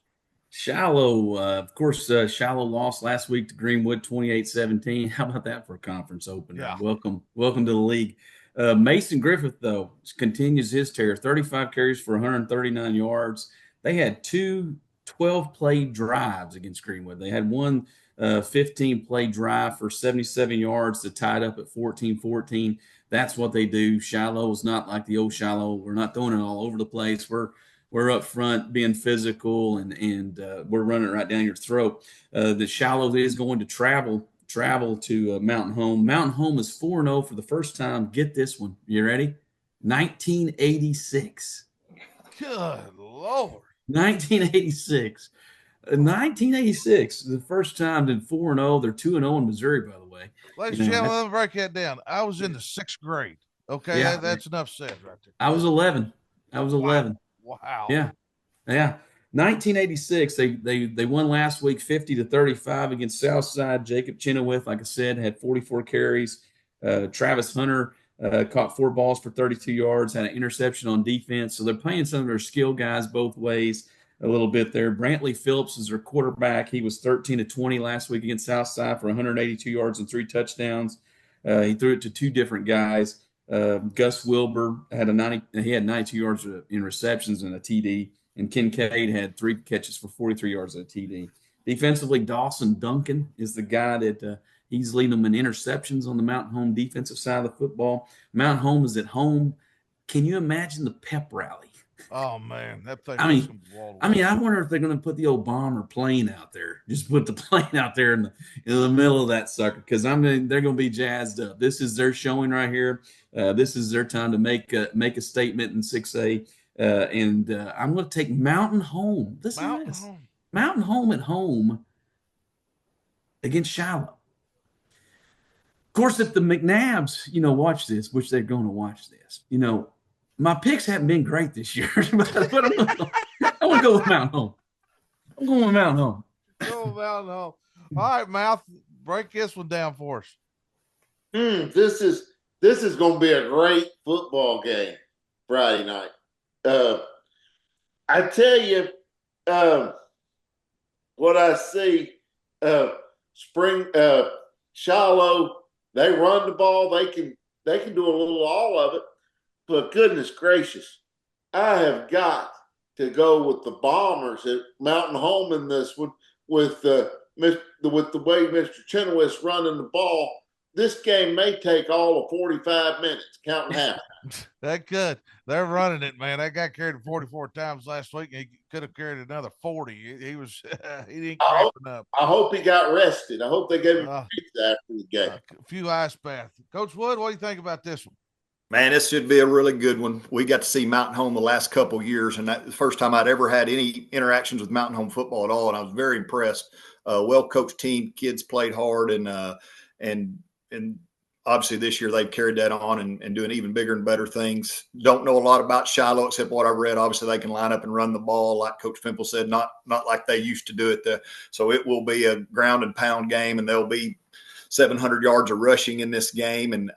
Shiloh, of course, Shiloh lost last week to Greenwood 28-17. How about that for a conference opener? Yeah. Welcome to the league. Mason Griffith, though, continues his tear, 35 carries for 139 yards. They had 2 12-play drives against Greenwood. They had one 15-play drive for 77 yards to tie it up at 14-14. That's what they do. Shiloh is not like the old Shiloh. We're not throwing it all over the place. We're up front being physical, and we're running it right down your throat. The Shiloh is going to travel to Mountain Home. Mountain Home is 4-0 for the first time. Get this one. You ready? 1986. Good Lord. 1986. In 1986, the first time in 4-0. They're 2-0 in Missouri, by the way. Ladies and gentlemen, let me break that down. I was in the 6th grade. Okay, Yeah, that's enough said right there. I was 11. I was 11. Wow. Yeah, yeah. 1986, they won last week 50-35 against Southside. Jacob Chenoweth, like I said, had 44 carries. Travis Hunter caught 4 balls for 32 yards, had an interception on defense. So they're playing some of their skill guys both ways a little bit there. Brantley Phillips is their quarterback. He was 13-20 last week against Southside for 182 yards and 3 touchdowns. He threw it to 2 different guys. Gus Wilbur had 92 yards in receptions and a TD, and Kincaid had 3 catches for 43 yards and a TD. Defensively, Dawson Duncan is the guy that he's leading them in interceptions on the Mountain Home defensive side of the football. Mountain Home is at home. Can you imagine the pep rally? Oh man, that thing. I mean, I wonder if they're going to put the old bomber plane out there. Just put the plane out there in the middle of that sucker, because I mean they're going to be jazzed up. This is their showing right here. This is their time to make a statement in 6A, and I'm going to take Mountain Home. Mountain Home at home against Shiloh. Of course, if the McNabbs, watch this, which they're going to watch this, my picks haven't been great this year, but I'm going to go with Mountain Home. I'm going with Mountain Home. Go with Mountain Home. All right, Mouth, break this one down for us. This is going to be a great football game Friday night. I tell you, what I see, Shiloh, they run the ball. They can do a little all of it. But goodness gracious, I have got to go with the Bombers at Mountain Home in this one with the way Mr. Chenoweth's running the ball. This game may take all of 45 minutes, counting half. That could. They're running it, man. That guy carried it 44 times last week, and he could have carried another 40. He was he didn't cramping up. I hope he got rested. I hope they gave him pizza after the game. A few ice baths. Coach Wood, what do you think about this one? Man, this should be a really good one. We got to see Mountain Home the last couple of years, and that's the first time I'd ever had any interactions with Mountain Home football at all, and I was very impressed. Well-coached team, kids played hard, and obviously this year they've carried that on and doing even bigger and better things. Don't know a lot about Shiloh except what I've read. Obviously they can line up and run the ball, like Coach Pimple said, not like they used to do it. So it will be a ground and pound game, and there'll be 700 yards of rushing in this game, and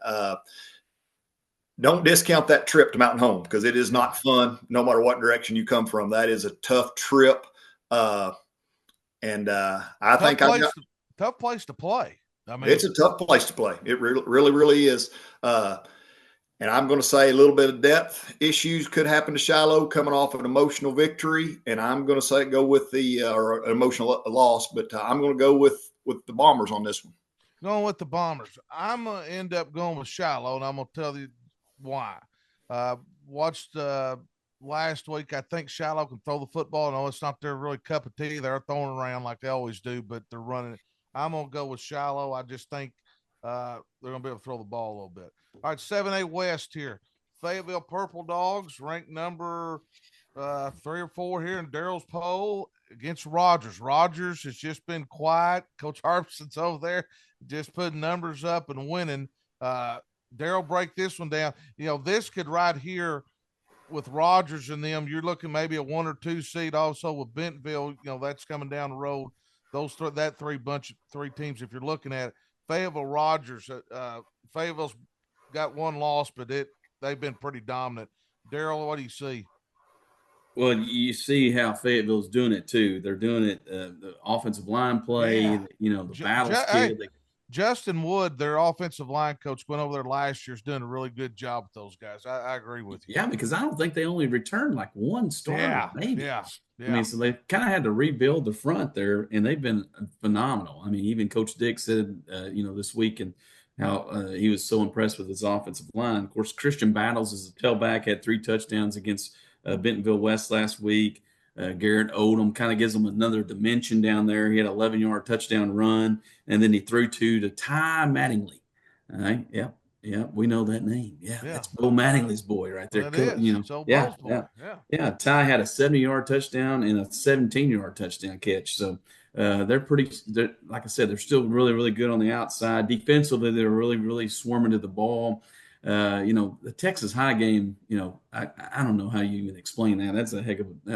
don't discount that trip to Mountain Home, because it is not fun no matter what direction you come from. That is a tough trip. I think tough place to play. I mean, it's a tough place to play. It really, really is. And I'm going to say a little bit of depth issues could happen to Shiloh coming off of an emotional victory. And I'm going to say go with the or emotional loss, but I'm going to go with the Bombers on this one. Going with the Bombers. I'm going to end up going with Shiloh, and I'm going to tell you why. Watched last week. I think Shiloh can throw the football. No, it's not their really cup of tea. They're throwing around like they always do, but they're running it. I'm going to go with Shiloh. I just think they're going to be able to throw the ball a little bit. All right, 7A West here. Fayetteville Purple Dogs ranked number 3 or 4 here in Daryl's poll against Rogers. Rogers has just been quiet. Coach Harbison's over there just putting numbers up and winning. Daryl, break this one down. This could right here with Rogers and them. You're looking maybe a 1 or 2 seed. Also with Bentonville, that's coming down the road. Those three teams. If you're looking at it, Fayetteville, Rogers. Fayetteville's got 1 loss, but they've been pretty dominant. Daryl, what do you see? Well, you see how Fayetteville's doing it too. They're doing it. The offensive line play. The battle skill. Justin Wood, their offensive line coach, went over there last year, is doing a really good job with those guys. I agree with you. Yeah, because I don't think they only returned like 1 starter, maybe. Yeah. I mean, so they kind of had to rebuild the front there, and they've been phenomenal. I mean, even Coach Dick said, this week, and how he was so impressed with his offensive line. Of course, Christian Battles is a tailback, had 3 touchdowns against Bentonville West last week. Garrett Odom kind of gives them another dimension down there. He had an 11-yard touchdown run, and then he threw 2 to Ty Mattingly. All right, yeah. Yeah, we know that name. Yeah, Yeah. that's Bo Mattingly's boy right there. That is. You know, It's old yeah, Bo's boy. yeah, Yeah. yeah. Ty had a 70-yard touchdown and a 17-yard touchdown catch. So they're pretty. Like I said, they're still really, really good on the outside. Defensively, they're really, really swarming to the ball. The Texas High game. I don't know how you even explain that. That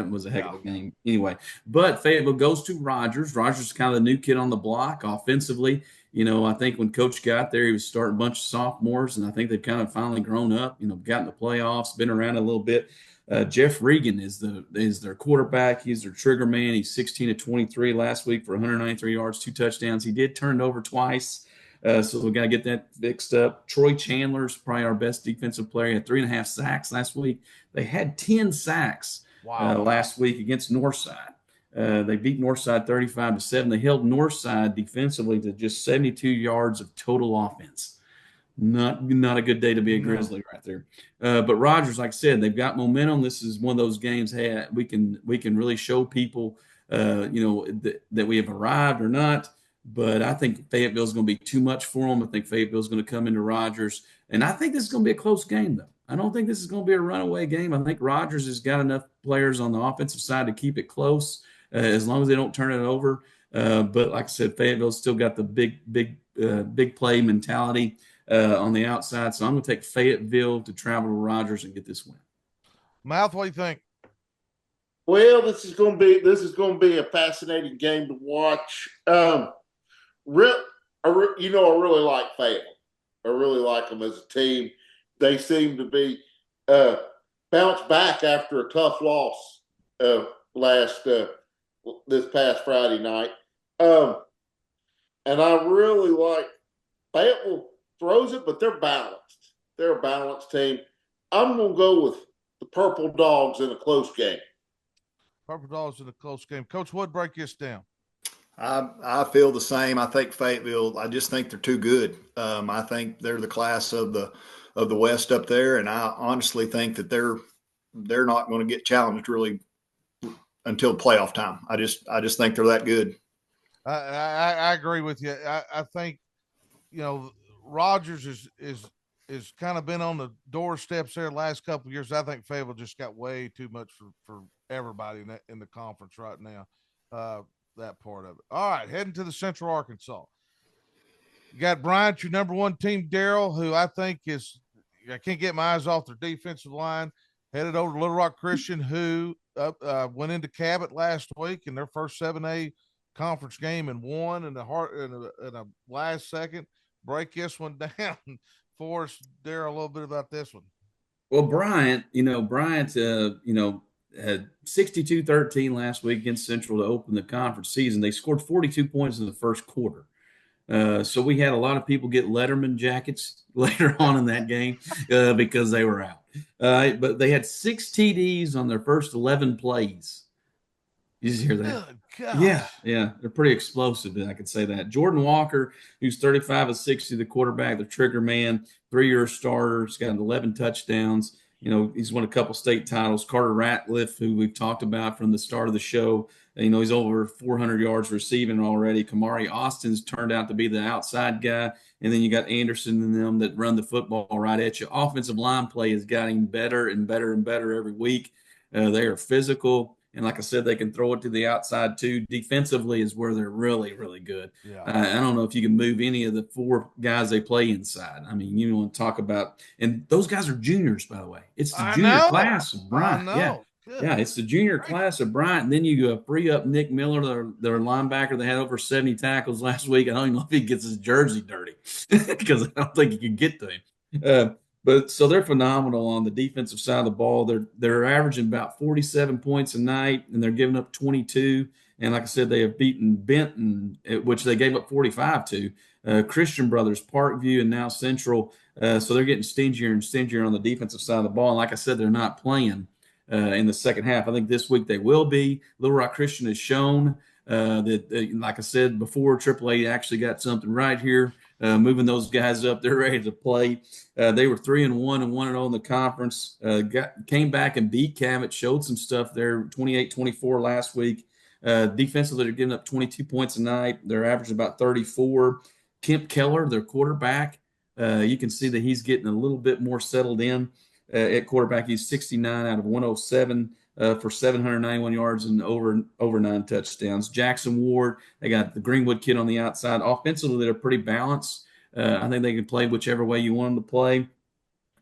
was a heck of a game anyway. But Fayetteville goes to Rogers. Rogers is kind of the new kid on the block offensively. I think when Coach got there, he was starting a bunch of sophomores, and I think they've kind of finally grown up. Gotten the playoffs, been around a little bit. Jeff Regan is their quarterback. He's their trigger man. He's 16 to 23 last week for 193 yards, 2 touchdowns. He did turn it over twice, so we got to get that fixed up. Troy Chandler's probably our best defensive player. He had 3.5 sacks last week. They had 10 sacks last week against Northside. They beat Northside 35-7. They held Northside defensively to just 72 yards of total offense. Not a good day to be a Grizzly right there. But Rogers, like I said, they've got momentum. This is one of those games. Hey, we can really show people, that we have arrived or not. But I think Fayetteville is going to be too much for them. I think Fayetteville is going to come into Rogers, and I think this is going to be a close game, though. I don't think this is going to be a runaway game. I think Rogers has got enough players on the offensive side to keep it close. As long as they don't turn it over. But like I said, Fayetteville's still got the big play mentality on the outside. So I'm going to take Fayetteville to travel to Rogers and get this win. Mouth, what do you think? Well, this is going to be a fascinating game to watch. I really like Fayetteville. I really like them as a team. They seem to be bounced back after a tough loss this past Friday night. And I really like Fayetteville throws it, but they're balanced. They're a balanced team. I'm going to go with the Purple Dogs in a close game. Purple Dogs in a close game. Coach Wood, break this down. I feel the same. I think Fayetteville, I just think they're too good. I think they're the class of the West up there, and I honestly think that they're not going to get challenged really until playoff time. I just think they're that good. I agree with you. I think, Rogers is kind of been on the doorsteps there the last couple of years. I think Fayetteville just got way too much for everybody in the conference right now. That part of it. All right, heading to the Central Arkansas. You got Bryant, your number one team, Daryl, who I think I can't get my eyes off their defensive line. Headed over to Little Rock Christian, who went into Cabot last week in their first 7A conference game and won in a last second. Break this one down for us, Daryl, a little bit about this one. Well, Bryant had 62-13 last week against Central to open the conference season. They scored 42 points in the first quarter. So we had a lot of people get Letterman jackets later on in that game because they were out. But they had 6 TDs on their first 11 plays. You just hear that? Yeah. They're pretty explosive, I could say that. Jordan Walker, who's 35 of 60, the quarterback, the trigger man, 3-year starter. He's got 11 touchdowns. He's won a couple state titles. Carter Ratliff, who we've talked about from the start of the show, he's over 400 yards receiving already. Kamari Austin's turned out to be the outside guy. And then you got Anderson and them that run the football right at you. Offensive line play is getting better and better and better every week. They are physical. And like I said, they can throw it to the outside too. Defensively is where they're really, really good. Yeah. I don't know if you can move any of the 4 guys they play inside. I mean, you want to talk about, and those guys are juniors, by the way. It's the junior class of Bryant. Yeah, it's the junior class of Bryant. And then you free up Nick Miller, their linebacker. They had over 70 tackles last week. I don't even know if he gets his jersey dirty because I don't think you can get to him. But so they're phenomenal on the defensive side of the ball. They're averaging about 47 points a night, and they're giving up 22. And like I said, they have beaten Benton, which they gave up 45 to. Christian Brothers, Parkview, and now Central. So they're getting stingier and stingier on the defensive side of the ball. And like I said, they're not playing in the second half. I think this week they will be. Little Rock Christian has shown that, like I said before, AAA actually got something right here. Moving those guys up, they're ready to play. They were 3-1 and 1-0 in the conference. Came back and beat Cabot, showed some stuff there, 28-24 last week. Defensively, they're giving up 22 points a night. They're averaging about 34. Kemp Keller, their quarterback, You can see that he's getting a little bit more settled in at quarterback. He's 69 out of 107 for 791 yards and over 9 touchdowns. Jackson Ward, they got the Greenwood kid on the outside. Offensively, they're pretty balanced. I think they can play whichever way you want them to play.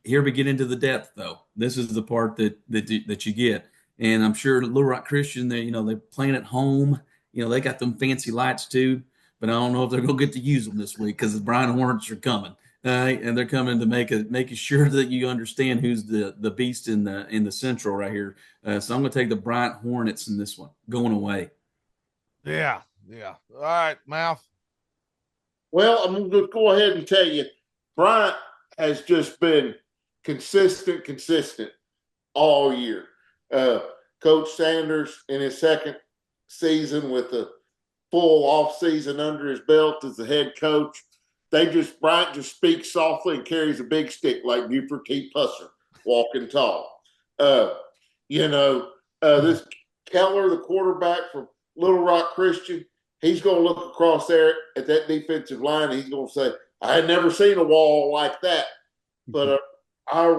Here we get into the depth, though. This is the part that you get. And I'm sure Little Rock Christian, they're playing at home. They got them fancy lights too, but I don't know if they're going to get to use them this week because the Bryant Hornets are coming. And they're coming to make sure that you understand who's the beast in the Central right here. So I'm going to take the Bryant Hornets in this one, going away. Yeah. All right, Mouth. Well, I'm going to go ahead and tell you, Bryant has just been consistent all year. Coach Sanders in his second season with a full off season under his belt as the head coach. Bryant just speaks softly and carries a big stick like Newport T. Pusser, walking tall. This Keller, the quarterback from Little Rock Christian, he's going to look across there at that defensive line and he's going to say, I had never seen a wall like that. But I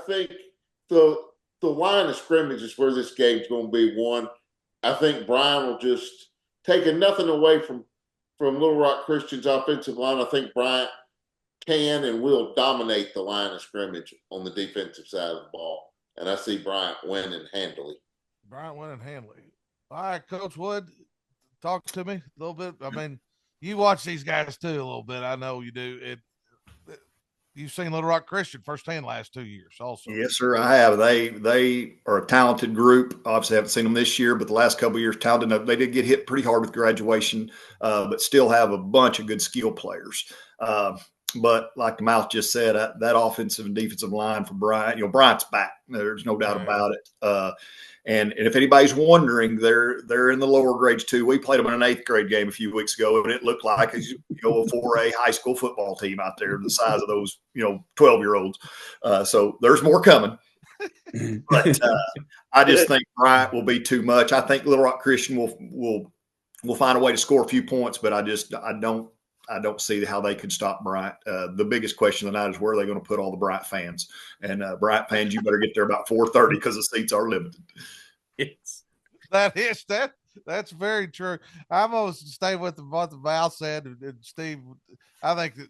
think the line of scrimmage is where this game's going to be won. I think Bryant will just taking nothing away from Little Rock Christian's offensive line. I think Bryant can and will dominate the line of scrimmage on the defensive side of the ball. And I see Bryant winning handily. All right, Coach Wood, talk to me a little bit. I mean, you watch these guys too a little bit. I know you do. You've seen Little Rock Christian firsthand last 2 years also. Yes, sir, I have. They are a talented group. Obviously, I haven't seen them this year, but the last couple of years, talented enough. They did get hit pretty hard with graduation, but still have a bunch of good skill players. But like the Mouth just said, that offensive and defensive line for Bryant, Bryant's back. There's no doubt about it. And if anybody's wondering, they're in the lower grades too. We played them in an 8th grade game a few weeks ago, and it looked like a 4A high school football team out there, the size of those 12-year-olds. So there's more coming. But I just think Bryant will be too much. I think Little Rock Christian will find a way to score a few points, but I don't see how they could stop Bryant. The biggest question tonight is where are they going to put all the Bryant fans? And Bryant fans, you better get there about 4:30 because the seats are limited. That's very true. I'm going to stay with what the Val said, and Steve. I think that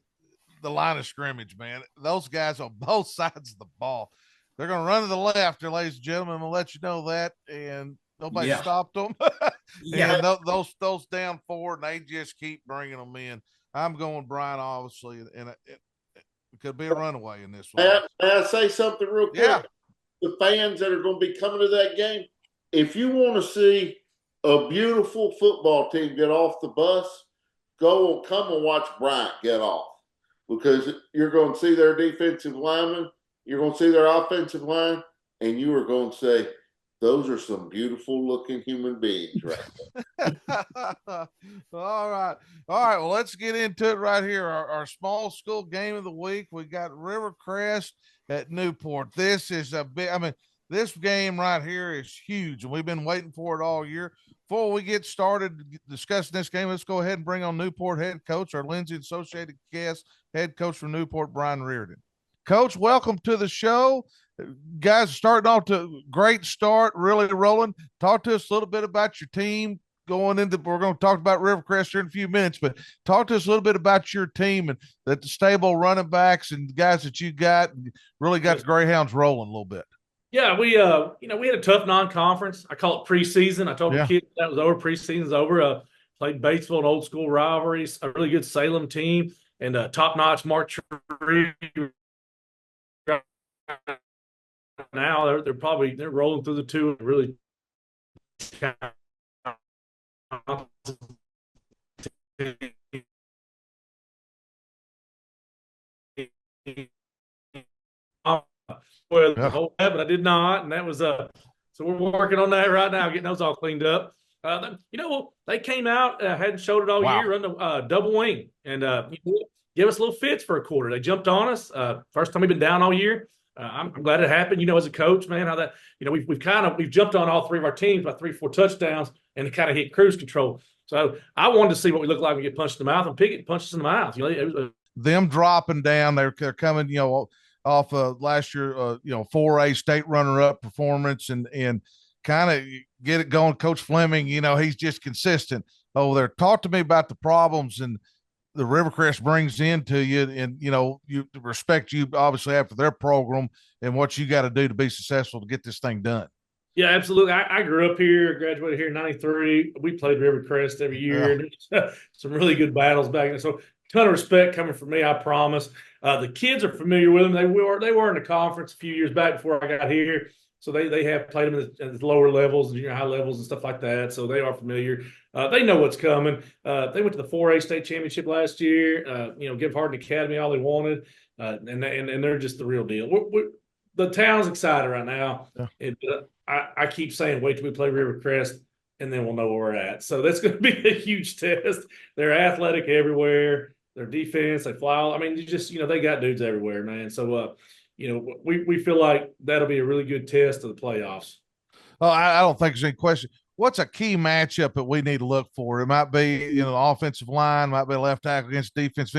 the line of scrimmage, man, those guys on both sides of the ball, they're going to run to the left, there, ladies and gentlemen. I'm going to let you know that, and nobody stopped them. And those down forward, and they just keep bringing them in. I'm going Bryant, obviously, and it could be a runaway in this one. May I say something real quick? Yeah. The fans that are going to be coming to that game, if you want to see a beautiful football team get off the bus, come and watch Bryant get off, because you're going to see their defensive linemen, you're going to see their offensive line, and you are going to say, those are some beautiful looking human beings right there. All right. Well, let's get into it right here. Our small school game of the week. We got River Crest at Newport. This is this game right here is huge, and we've been waiting for it all year. Before we get started discussing this game, let's go ahead and bring on Newport head coach, our Lindsay Associated guest, head coach from Newport, Brian Reardon. Coach, welcome to the show. Guys, starting off to a great start, really rolling. Talk to us a little bit about your team we're going to talk about Rivercrest here in a few minutes, but talk to us a little bit about your team and the stable running backs and the guys that you got, and really got the Greyhounds rolling a little bit. Yeah, we had a tough non-conference. I call it preseason. I told the kids that was over. Preseason's over. Played Batesville, an old school rivalries, a really good Salem team, and top-notch Mark Tree. Now they're rolling through the two and really the whole but I did not, and that was so we're working on that right now, getting those all cleaned up. They came out, hadn't showed it all year, run the double wing, and give us little fits for a quarter. They jumped on us. First time we've been down all year. I'm glad it happened. As a coach, man, how that we've jumped on all three of our teams by 3-4 touchdowns and kind of hit cruise control. So I wanted to see what we look like when we get punched in the mouth, and Pickett punched us in the mouth. It was them dropping down. They're coming, off last year, 4A state runner-up performance and kind of get it going. Coach Fleming, he's just consistent over there. Talk to me about the problems and the Rivercrest brings into you, and you respect you obviously after their program and what you got to do to be successful to get this thing done. Yeah, absolutely. I grew up here, graduated here in '93. We played Rivercrest every year. Yeah. Some really good battles back then. So, ton of respect coming from me, I promise. The kids are familiar with them. They were in the conference a few years back before I got here. So they have played them at the lower levels, junior high levels and stuff like that. So they are familiar. They know what's coming. They went to the 4A state championship last year. Give Hardin Academy all they wanted, and they're just the real deal. The town's excited right now. Yeah. I keep saying, wait till we play Rivercrest, and then we'll know where we're at. So that's going to be a huge test. They're athletic everywhere. Their defense, they fly. I mean, they got dudes everywhere, man. So, we feel like that'll be a really good test of the playoffs. Oh, I don't think there's any question. What's a key matchup that we need to look for? It might be, the offensive line, might be a left tackle against defense,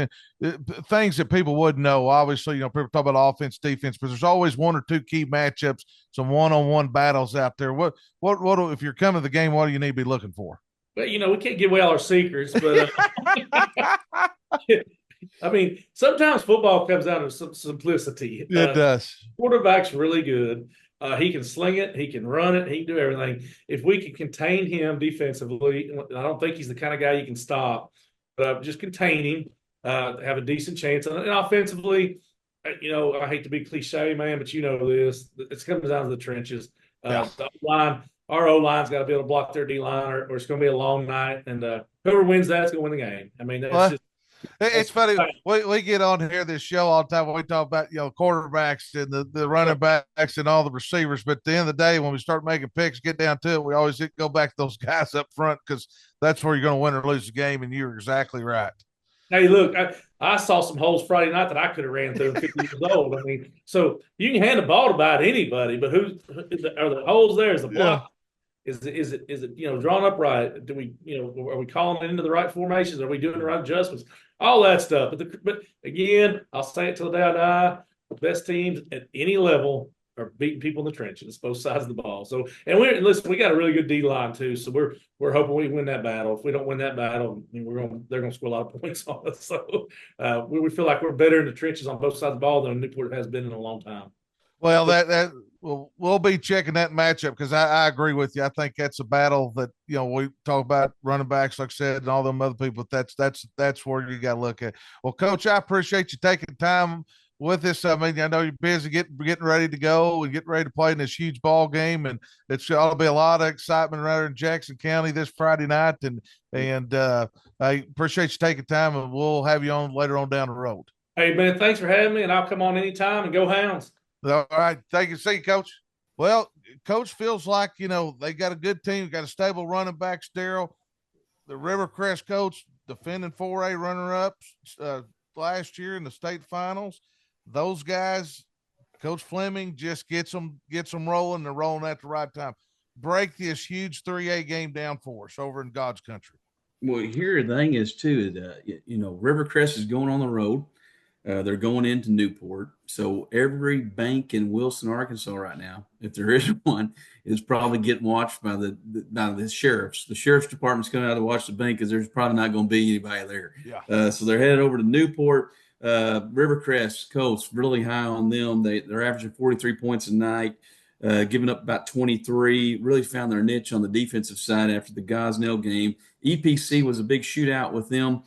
things that people wouldn't know. Obviously, people talk about offense, defense, but there's always one or two key matchups, some one-on-one battles out there. What if you're coming to the game, what do you need to be looking for? Well, we can't give away all our secrets, but I mean, sometimes football comes down to some simplicity. It does. Quarterback's really good. He can sling it. He can run it. He can do everything. If we can contain him defensively, I don't think he's the kind of guy you can stop, but just contain him, have a decent chance. And offensively, I hate to be cliche, man, but this. It comes down to the trenches. The O-line, our O-line's got to be able to block their D-line or it's going to be a long night. And whoever wins that's going to win the game. I mean, that's just. It's funny. We get on here this show all the time. We talk about quarterbacks and the running backs and all the receivers. But at the end of the day, when we start making picks, get down to it, we always go back to those guys up front because that's where you're going to win or lose the game. And you're exactly right. Hey, look, I saw some holes Friday night that I could have ran through at 50 years old. I mean, so you can hand the ball to about anybody, but are the holes there? Is the block? Yeah. Is it drawn up right? Do we are we calling it into the right formations? Are we doing the right adjustments? All that stuff. But again, I'll say it till the day I die. The best teams at any level are beating people in the trenches, both sides of the ball. So, and we got a really good D line too. So we're hoping we win that battle. If we don't win that battle, they're going to score a lot of points on us. So we feel like we're better in the trenches on both sides of the ball than Newport has been in a long time. Well, we'll be checking that matchup because I agree with you. I think that's a battle that we talk about running backs, like I said, and all them other people. That's where you got to look at. Well, Coach, I appreciate you taking time with us. I mean, I know you're busy getting ready to go and getting ready to play in this huge ball game, and it's ought to be a lot of excitement around in Jackson County this Friday night. And I appreciate you taking time, and we'll have you on later on down the road. Hey man, thanks for having me, and I'll come on anytime. And go Hounds. All right. Thank you. See you, Coach. Well, Coach feels like, they got a good team, got a stable running backs, Daryl. The Rivercrest coach, defending 4A runner-ups last year in the state finals. Those guys, Coach Fleming just gets them rolling. They're rolling at the right time. Break this huge 3A game down for us over in God's country. Well, here the thing is, too, Rivercrest is going on the road. They're going into Newport. So every bank in Wilson, Arkansas right now, if there is one, is probably getting watched by the sheriffs. The sheriff's department's coming out to watch the bank because there's probably not going to be anybody there. Yeah. So they're headed over to Newport. Rivercrest coach, really high on them. They're averaging 43 points a night, giving up about 23. Really found their niche on the defensive side after the Gosnell game. EPC was a big shootout with them.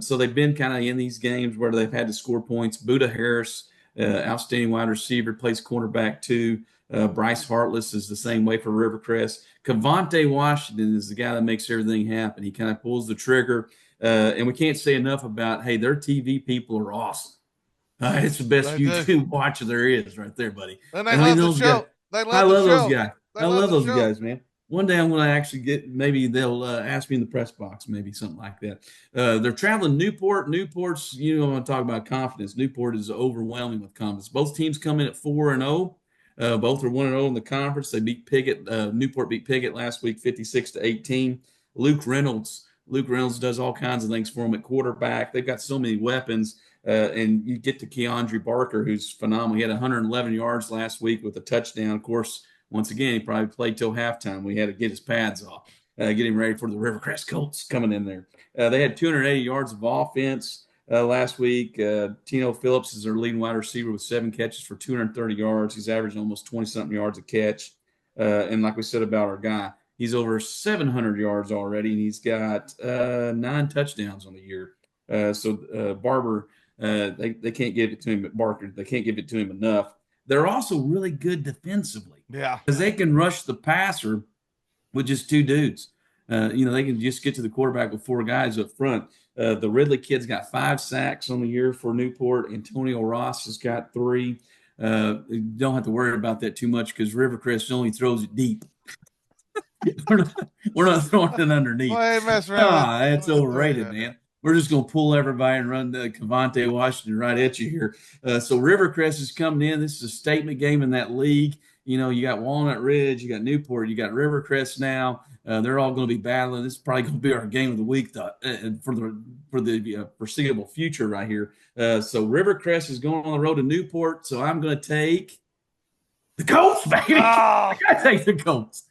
So they've been kind of in these games where they've had to score points. Buda Harris, outstanding wide receiver, plays cornerback too. Bryce Hartless is the same way for Rivercrest. Cavante Washington is the guy that makes everything happen. He kind of pulls the trigger. And we can't say enough about, hey, their TV people are awesome. It's the best YouTube watcher there is right there, buddy. And they love the show. I love those guys. I love those guys, man. One day I'm going to actually maybe they'll ask me in the press box, maybe something like that. They're traveling Newport. Newport's, I'm going to talk about confidence. Newport is overwhelming with confidence. Both teams come in at 4-0. Both are 1-0 in the conference. They beat Piggott. Newport beat Piggott last week, 56-18. Luke Reynolds Luke Reynolds does all kinds of things for them at quarterback. They've got so many weapons. And you get to Keandre Barker, who's phenomenal. He had 111 yards last week with a touchdown. Of course, once again, he probably played till halftime. We had to get his pads off, get him ready for the Rivercrest Colts coming in there. They had 280 yards of offense last week. Tino Phillips is their leading wide receiver with 7 catches for 230 yards. He's averaging almost 20-something yards a catch. And like we said about our guy, he's over 700 yards already, and he's got 9 touchdowns on the year. So Barber, they can't give it to him at Barker. They can't give it to him enough. They're also really good defensively. Yeah. Because they can rush the passer with just 2 dudes. They can just get to the quarterback with 4 guys up front. The Ridley kid's got 5 sacks on the year for Newport. Antonio Ross has got 3. You don't have to worry about that too much because Rivercrest only throws it deep. we're not throwing it underneath. It's overrated, man. We're just going to pull everybody and run Cavante Washington right at you here. So Rivercrest is coming in. This is a statement game in that league. You got Walnut Ridge, you got Newport, you got Rivercrest now. They're all going to be battling. This is probably going to be our game of the week for the foreseeable future right here. So Rivercrest is going on the road to Newport. So I'm going to take the Colts, baby. Oh. I got to take the Colts.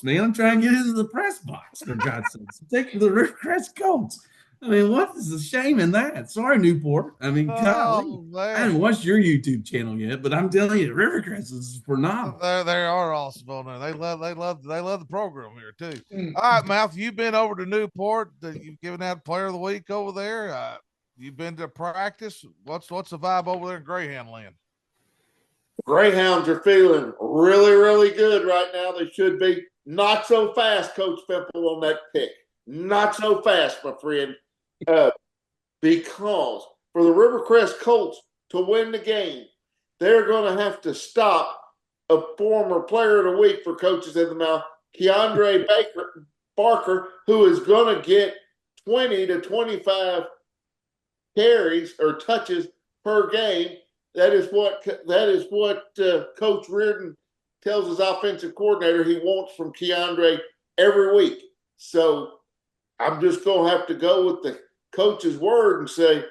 Man. I'm trying to get into the press box, for God's sakes. Take the Rivercrest Colts. I mean, what is the shame in that? Sorry, Newport. I mean, golly. I haven't watched your YouTube channel yet, but I'm telling you, Rivercrest is phenomenal. They are awesome on there. They love the program here too. All right, Matthew, you've been over to Newport. You've given out Player of the Week over there. You've been to practice. What's the vibe over there in Greyhound land? Greyhounds are feeling really, really good right now. They should be. Not so fast, Coach Pimple, on that pick. Not so fast, my friend. Because for the Rivercrest Colts to win the game, they're going to have to stop a former Player of the Week for Coaches in the Mouth, Keandre Barker, who is going to get 20 to 25 carries or touches per game. That is what Coach Reardon tells his offensive coordinator he wants from Keandre every week. So I'm just going to have to go with the coach's word and say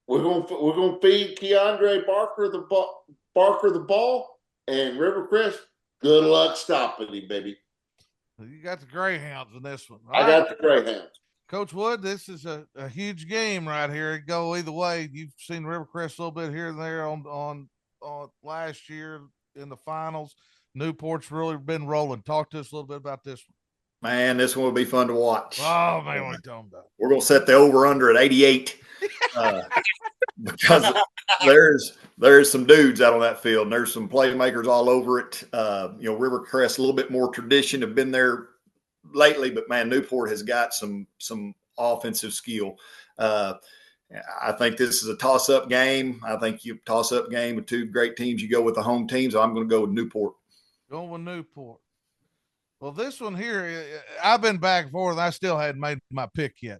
we're going to feed Keandre Barker the ball, and Rivercrest, good luck stopping him, baby. You got the Greyhounds in this one. I got the Greyhounds. Coach Wood, this is a huge game right here. It go either way. You've seen Rivercrest a little bit here and there on last year in the finals. Newport's really been rolling. Talk to us a little bit about this one. Man, this one will be fun to watch. Oh, man, what are you talking about? We're going to set the over-under at 88 because there's some dudes out on that field, and there's some playmakers all over it. Rivercrest, a little bit more tradition, have been there lately, but, man, Newport has got some offensive skill. I think this is a toss-up game. I think you toss-up game with 2 great teams. You go with the home team, so I'm going to go with Newport. Going with Newport. Well, this one here, I've been back and forth, and I still hadn't made my pick yet.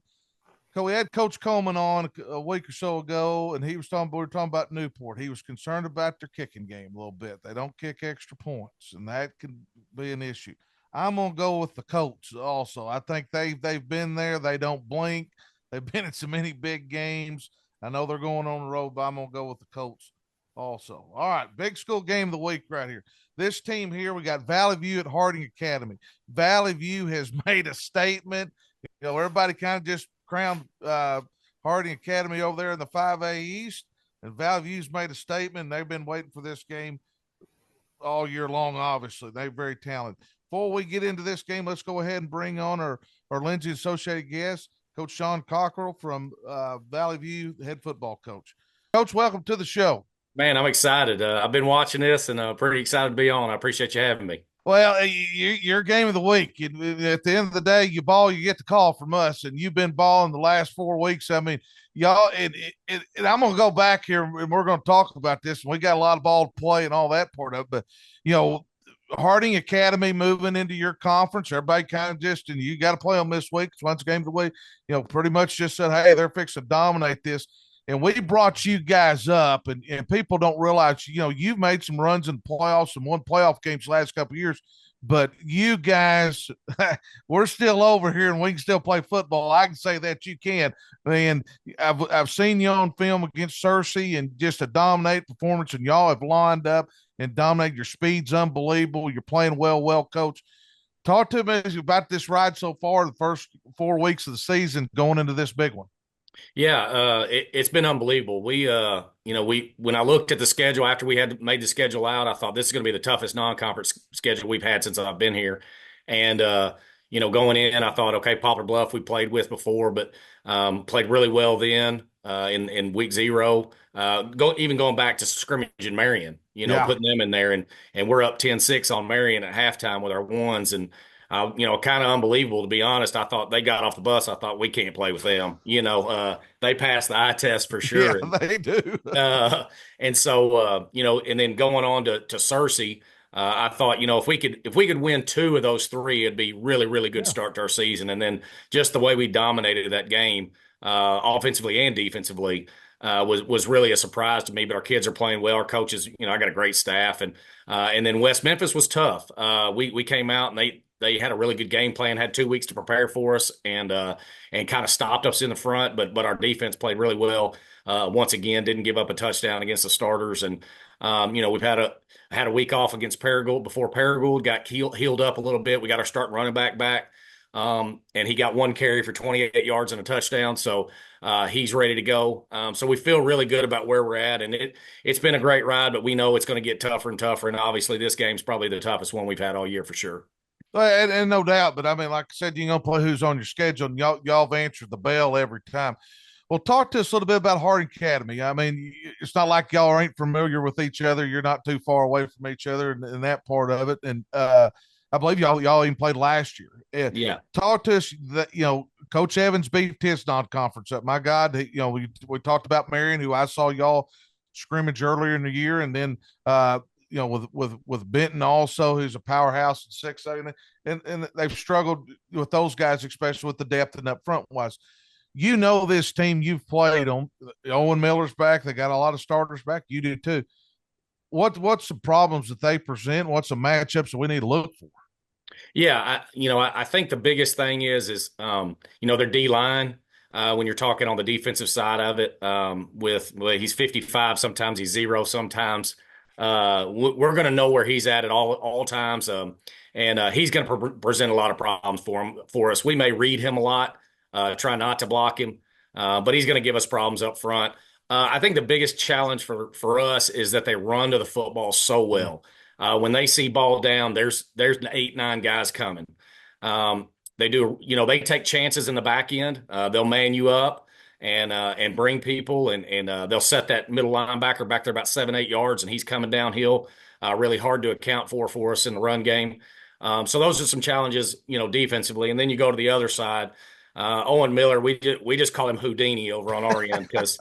So we had Coach Coleman on a week or so ago, and we were talking about Newport. He was concerned about their kicking game a little bit. They don't kick extra points, and that can be an issue. I'm going to go with the Colts also. I think they've been there. They don't blink. They've been in so many big games. I know they're going on the road, but I'm going to go with the Colts also. All right, big school game of the week right here. This team here, we got Valley View at Harding Academy. Valley View has made a statement. Everybody kind of just crowned Harding Academy over there in the 5A East, and Valley View's made a statement. They've been waiting for this game all year long, obviously. They're very talented. Before we get into this game, let's go ahead and bring on our Lindsay Associated guest, Coach Sean Cockrell from Valley View, head football coach. Coach, welcome to the show. Man, I'm excited. I've been watching this and pretty excited to be on. I appreciate you having me. Well, your game of the week. At the end of the day, you ball, you get the call from us, and you've been balling the last 4 weeks. I mean, y'all, and I'm going to go back here, and we're going to talk about this. We got a lot of ball to play and all that part of it, but, Harding Academy moving into your conference, everybody kind of just, and you got to play them this week. It's once game of the week, pretty much just said, hey, they're fixing to dominate this. And we brought you guys up, and people don't realize, you've made some runs in playoffs and won playoff games the last couple of years but you guys, we're still over here and we can still play football. I can say that you can. And I've seen you on film against Cersei and just a dominate performance, and y'all have lined up and dominated. Your speed's unbelievable. You're playing well, coach. Talk to me about this ride so far, the first 4 weeks of the season going into this big one. Yeah, it's been unbelievable. When I looked at the schedule after we had made the schedule out, I thought this is going to be the toughest non-conference schedule we've had since I've been here. And going in, I thought, okay, Poplar Bluff we played with before, but played really well then in week 0. Going back to scrimmage in Marion, putting them in there, and we're up 10-6 on Marion at halftime with our ones, and kind of unbelievable, to be honest. I thought they got off the bus. I thought we can't play with them. They passed the eye test for sure. Yeah, they do. And so, and then going on to Cersei, I thought, if we could win 2 of those 3, it'd be really, really good start to our season. And then just the way we dominated that game, offensively and defensively, was really a surprise to me. But our kids are playing well. Our coaches, I got a great staff, and then West Memphis was tough. We came out and they had a really good game plan, had 2 weeks to prepare for us, and kind of stopped us in the front. But our defense played really well. Once again, didn't give up a touchdown against the starters. And, we've had a week off against Paragould before Paragould got healed up a little bit. We got our starting running back. And he got 1 carry for 28 yards and a touchdown. So he's ready to go. So we feel really good about where we're at. And it's been a great ride, but we know it's going to get tougher and tougher. And obviously this game's probably the toughest one we've had all year for sure. And no doubt, but I mean, like I said, you're going to play who's on your schedule, and y'all have answered the bell every time. Well, talk to us a little bit about Harding Academy. I mean, it's not like y'all ain't familiar with each other. You're not too far away from each other in that part of it. And I believe y'all even played last year. Yeah. Talk to us that, Coach Evans beat his non-conference up. My God, we talked about Marion, who I saw y'all scrimmage earlier in the year, and then with Benton also, who's a powerhouse in 6A, and they've struggled with those guys, especially with the depth and up front wise. This team you've played on. Owen Miller's back. They got a lot of starters back. You do too. What's the problems that they present? What's the matchups that we need to look for? Yeah, I think the biggest thing is their D line. When you're talking on the defensive side of it, he's 55, sometimes he's 0, sometimes. We're going to know where he's at all times, and he's going to present a lot of problems for us. We may read him a lot, try not to block him, but he's going to give us problems up front. I think the biggest challenge for us is that they run to the football so well. When they see ball down, there's 8-9 guys coming. They do, they take chances in the back end. They'll man you up and bring people, and they'll set that middle linebacker back there about 7-8 yards, and he's coming downhill. Really hard to account for us in the run game. So those are some challenges, defensively. And then you go to the other side. Owen Miller, we just call him Houdini over on our end, because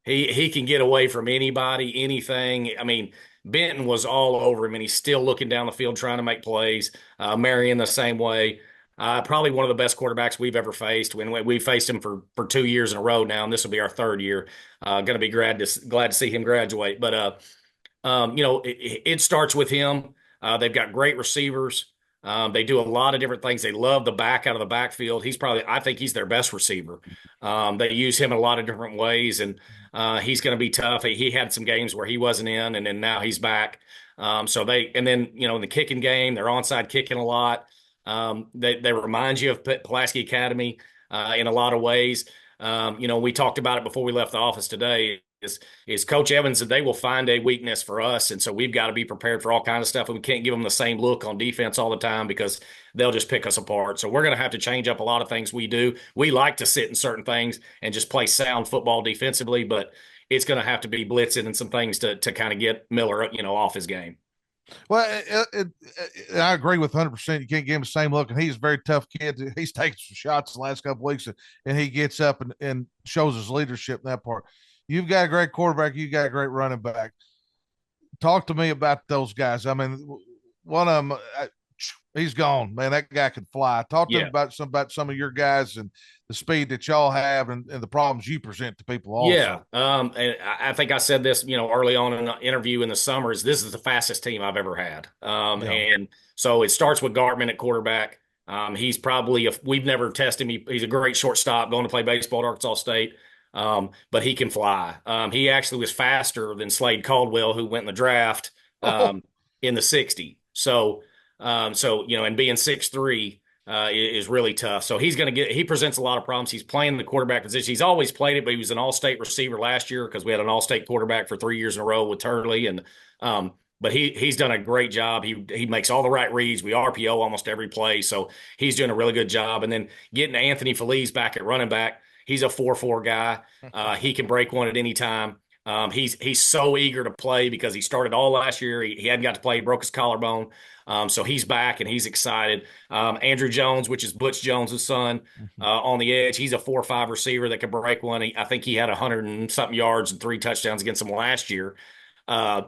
he can get away from anybody, anything. I mean, Benton was all over him, and he's still looking down the field trying to make plays. Marion the same way. Probably one of the best quarterbacks we've ever faced. We faced him for 2 years in a row now, and this will be our 3rd year. Going to be glad to see him graduate. But it starts with him. They've got great receivers. They do a lot of different things. They love the back out of the backfield. I think he's their best receiver. They use him in a lot of different ways, and he's going to be tough. He had some games where he wasn't in, and then now he's back. In the kicking game, they're onside kicking a lot. They remind you of Pulaski Academy in a lot of ways. We talked about it before we left the office today. Is Coach Evans that they will find a weakness for us, and so we've got to be prepared for all kinds of stuff. And we can't give them the same look on defense all the time, because they'll just pick us apart. So we're going to have to change up a lot of things we do. We like to sit in certain things and just play sound football defensively, but it's going to have to be blitzing and some things to kind of get Miller, off his game. Well, I agree with 100%. You can't give him the same look, and he's a very tough kid. He's taken some shots the last couple of weeks, and he gets up and shows his leadership in that part. You've got a great quarterback. You got a great running back. Talk to me about those guys. I mean, one of them, he's gone, man. That guy can fly. Talk to him Yeah. about some of your guys and the speed that y'all have and the problems you present to people also. Yeah. And I think I said this, early on in the interview in the summer is this is the fastest team I've ever had. Yeah. And so it starts with Gartman at quarterback. He's probably, we've never tested him. He's a great shortstop going to play baseball at Arkansas State. But he can fly. He actually was faster than Slade Caldwell, who went in the draft in the 60. So, and being 6'3", is really tough. So he presents a lot of problems. He's playing the quarterback position. He's always played it, but he was an all-state receiver last year because we had an all-state quarterback for 3 years in a row with Turley. And, but he's done a great job. He makes all the right reads. We RPO almost every play. So he's doing a really good job. And then getting Anthony Feliz back at running back, he's a 4-4 guy. He can break one at any time. He's so eager to play because he started all last year. He hadn't got to play, broke his collarbone. So he's back and he's excited. Andrew Jones, which is Butch Jones' son, on the edge. He's a 4-5 receiver that can break one. I think he had 100 and something yards and 3 touchdowns against them last year. And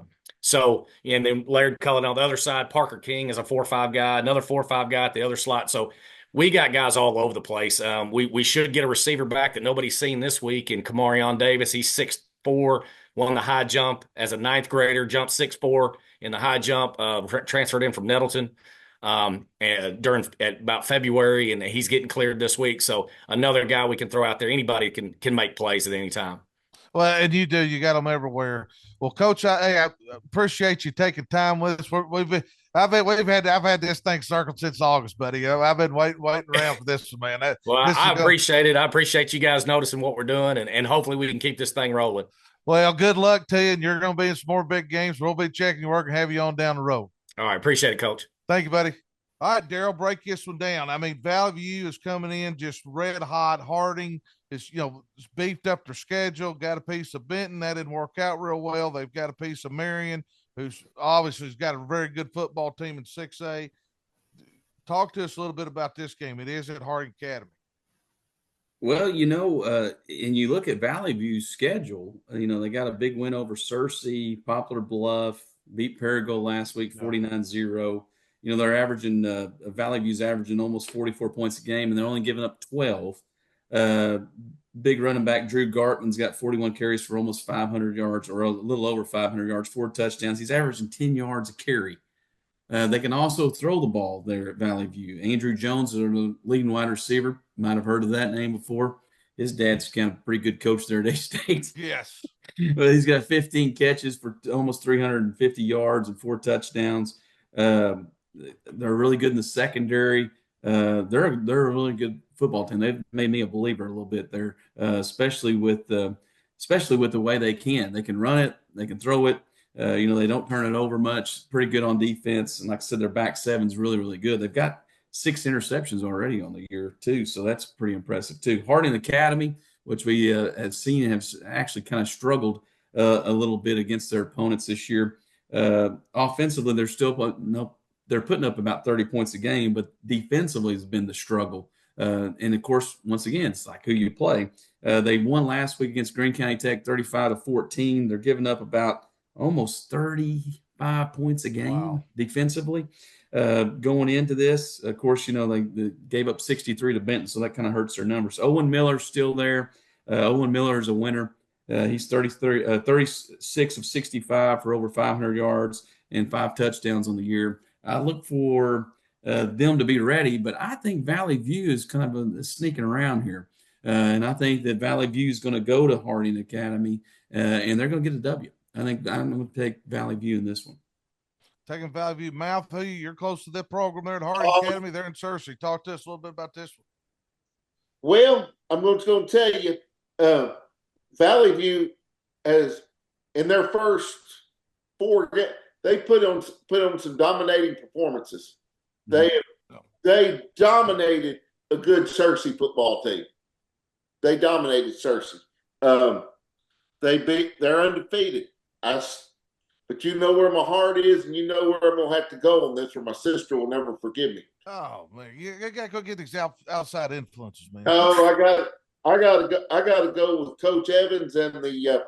then Laird Cullen on the other side, Parker King is a 4-5 guy, another 4-5 guy at the other slot. So we got guys all over the place. We should get a receiver back that nobody's seen this week in Kamarion Davis. He's 6'4", won the high jump as a 9th grader, jumped 6'4" in the high jump, transferred in from Nettleton at about February, and he's getting cleared this week. So another guy we can throw out there. Anybody can make plays at any time. Well, and you got them everywhere. Well, Coach, I appreciate you taking time with us. I've had this thing circled since August, buddy. I've been waiting around for this one, man. I appreciate it. I appreciate you guys noticing what we're doing, and hopefully we can keep this thing rolling. Well, good luck to you, and you're going to be in some more big games. We'll be checking your work and have you on down the road. All right, appreciate it, Coach. Thank you, buddy. All right, Daryl, break this one down. I mean, Valley View is coming in just red hot. Harding is, it's beefed up their schedule. Got a piece of Benton that didn't work out real well. They've got a piece of Marion, who's obviously got a very good football team in 6A. Talk to us a little bit about this game. It is at Harding Academy. Well, and you look at Valley View's schedule, they got a big win over Searcy, Poplar Bluff, beat Perigo last week, 49-0. They're averaging, Valley View's averaging almost 44 points a game, and they're only giving up 12. Big running back Drew Gartman's got 41 carries for almost 500 yards, or a little over 500 yards, 4 touchdowns. He's averaging 10 yards a carry. They can also throw the ball there at Valley View. Andrew Jones is the leading wide receiver. Might have heard of that name before. His dad's kind of a pretty good coach there at A-State. Yes. But he's got 15 catches for almost 350 yards and 4 touchdowns. They're really good in the secondary. They're a really good football team. They've made me a believer a little bit there, especially with the way they can. They can run it. They can throw it. They don't turn it over much. Pretty good on defense. And like I said, their back seven is really, really good. They've got 6 interceptions already on the year, too. So that's pretty impressive, too. Harding Academy, which we have seen, have actually kind of struggled a little bit against their opponents this year. Offensively, they're putting up about 30 points a game, but defensively has been the struggle. And, of course, once again, it's like who you play. They won last week against Greene County Tech 35-14. They're giving up about almost 35 points a game defensively. Going into this, of course, they gave up 63 to Benton, so that kind of hurts their numbers. Owen Miller's still there. Owen Miller is a winner. He's 36 of 65 for over 500 yards and 5 touchdowns on the year. I look for them to be ready, but I think Valley View is kind of sneaking around here. And I think that Valley View is going to go to Harding Academy, and they're going to get a W. I think I'm going to take Valley View in this one. Taking Valley View. Mouth, you're close to that program there at Harding Academy. They're in Searcy. Talk to us a little bit about this one. Well, I'm going to tell you, Valley View has, in their first 4 games, they put on some dominating performances. They dominated a good Searcy football team. They dominated Searcy. They're undefeated. But you know where my heart is, and you know where I'm gonna have to go on this, or my sister will never forgive me. Oh man, you gotta go get these outside influences, man. Oh, I gotta go with Coach Evans and the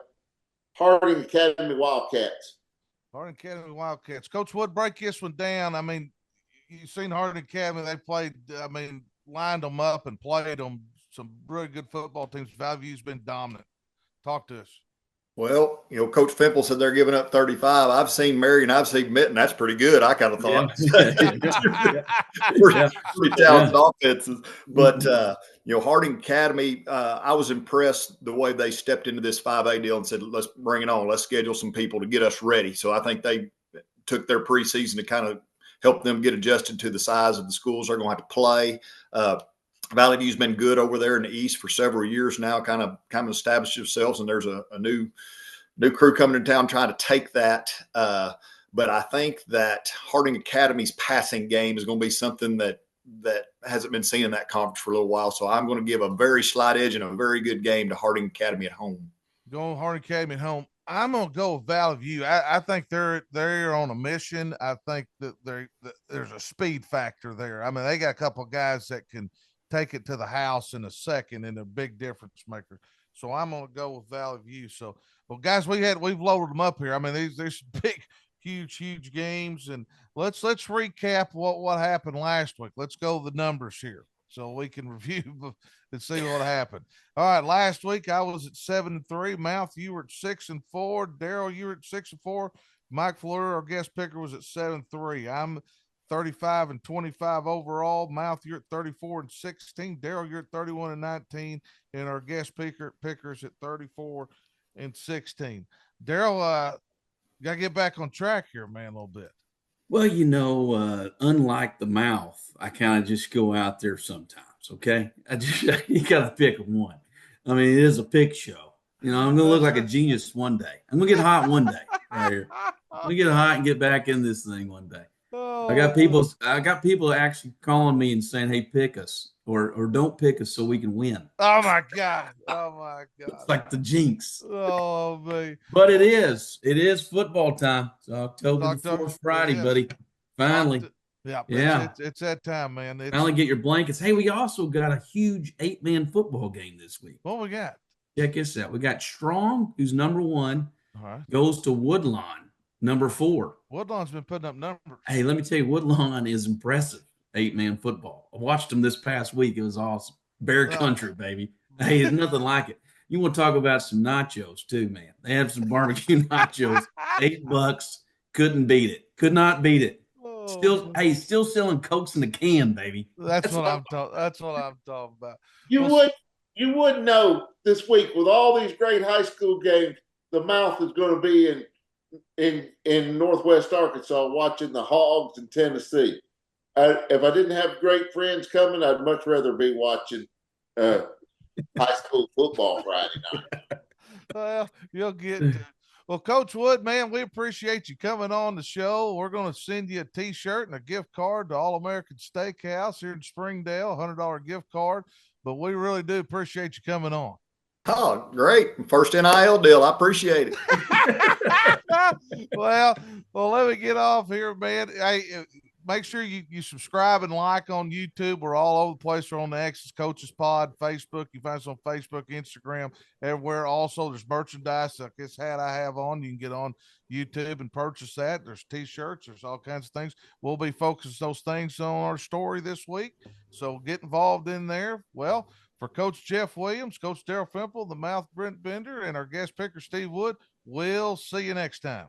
Harding Academy Wildcats. Harding Academy Wildcats. Coach Wood, break this one down. I mean, you've seen Harding Academy. They played, I mean, lined them up and played them. Some really good football teams. Valley View's been dominant. Talk to us. Well, Coach Fimple said they're giving up 35. I've seen Marion, I've seen Mitten. That's pretty good, I kind of thought. Pretty talented offenses. But, Harding Academy, I was impressed the way they stepped into this 5A deal and said, let's bring it on. Let's schedule some people to get us ready. So I think they took their preseason to kind of help them get adjusted to the size of the schools they're going to have to play. Valley View's been good over there in the East for several years now, kind of established themselves, and there's a new crew coming to town trying to take that. But I think that Harding Academy's passing game is going to be something that hasn't been seen in that conference for a little while. So I'm going to give a very slight edge and a very good game to Harding Academy at home. Going Harding Academy at home. I'm going to go with Valley View. I think they're on a mission. I think that there's a speed factor there. I mean, they got a couple of guys that can take it to the house in a second and a big difference maker. So I'm going to go with Valley View. So, well, guys, we've loaded them up here. I mean, there's big, huge games, and let's recap what happened last week. Let's go the numbers here so we can review and see what happened. All right, last week I was at 7-3. Mouth, you were at 6-4. Daryl, you were at 6-4. Mike Fleur, our guest picker, was at 7-3. I'm 35-25 overall. Mouth, you're at 34-16. Daryl, you're at 31-19, and our guest pickers at 34-16. Daryl, got to get back on track here, man, a little bit. Well, unlike the Mouth, I kind of just go out there sometimes. Okay, you got to pick one. I mean, it is a pick show. I'm going to look like a genius one day. I'm going to get hot one day right here. I'm going to get hot and get back in this thing one day. I got people actually calling me and saying, "Hey, pick us or don't pick us so we can win." Oh my God! It's like the jinx. Oh man! But it is football time. It's October the 4th, Friday, buddy. Finally, yeah. It's that time, man. Finally get your blankets. Hey, we also got a huge 8-man football game this week. What we got? Check this out. We got Strong, who's number 1, goes to Woodlawn, number 4. Woodlawn's been putting up numbers. Hey, let me tell you, Woodlawn is impressive. 8-man football. I watched them this past week. It was awesome. Bear country, baby. Hey, it's nothing like it. You want to talk about some nachos too, man. They have some barbecue nachos. $8. Couldn't beat it. Could not beat it. Still selling Cokes in the can, baby. That's what I'm talking about. You would know this week with all these great high school games, the Mouth is going to be in Northwest Arkansas watching the Hogs in Tennessee. If I didn't have great friends coming, I'd much rather be watching high school football Friday night. Well, you'll get to. Well, Coach Wood, man, we appreciate you coming on the show. We're going to send you a T-shirt and a gift card to All-American Steakhouse here in Springdale, $100 gift card. But we really do appreciate you coming on. Oh, great. First NIL deal. I appreciate it. Well, let me get off here, man. Hey, make sure you subscribe and like on YouTube. We're all over the place. We're on the X's Coaches Pod, Facebook. You find us on Facebook, Instagram, everywhere. Also, there's merchandise like this hat I have on. You can get on YouTube and purchase that. There's T-shirts. There's all kinds of things. We'll be focusing those things on our story this week. So get involved in there. Well, for Coach Jeff Williams, Coach Daryl Fimple, the Mouth Brent Bender, and our guest picker, Steve Wood, we'll see you next time.